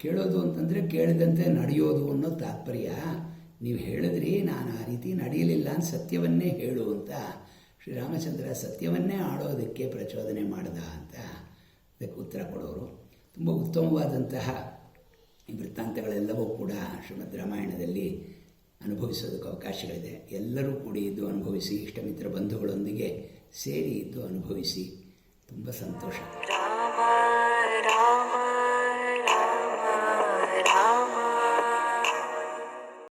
ಕೇಳೋದು ಅಂತಂದರೆ ಕೇಳಿದಂತೆ ನಡೆಯೋದು ಅನ್ನೋ ತಾತ್ಪರ್ಯ. ನೀವು ಹೇಳಿದ್ರಿ, ನಾನು ಆ ರೀತಿ ನಡೆಯಲಿಲ್ಲ ಅಂತ ಸತ್ಯವನ್ನೇ ಹೇಳು ಅಂತ ಶ್ರೀರಾಮಚಂದ್ರ ಸತ್ಯವನ್ನೇ ಆಡೋದಕ್ಕೆ ಪ್ರಚೋದನೆ ಮಾಡ್ದ ಅಂತ ಅದಕ್ಕೆ ಉತ್ತರ ಕೊಡೋರು. ತುಂಬ ಉತ್ತಮವಾದಂತಹ ಈ ವೃತ್ತಾಂತಗಳೆಲ್ಲವೂ ಕೂಡ ಶ್ರೀಮದ್ ರಾಮಾಯಣದಲ್ಲಿ ಅನುಭವಿಸೋದಕ್ಕೆ ಅವಕಾಶಗಳಿದೆ. ಎಲ್ಲರೂ ಕೂಡಿ ಇದ್ದು ಅನುಭವಿಸಿ, ಇಷ್ಟಮಿತ್ರ ಬಂಧುಗಳೊಂದಿಗೆ ಸೇರಿ ಇದ್ದು ಅನುಭವಿಸಿ ತುಂಬ ಸಂತೋಷ.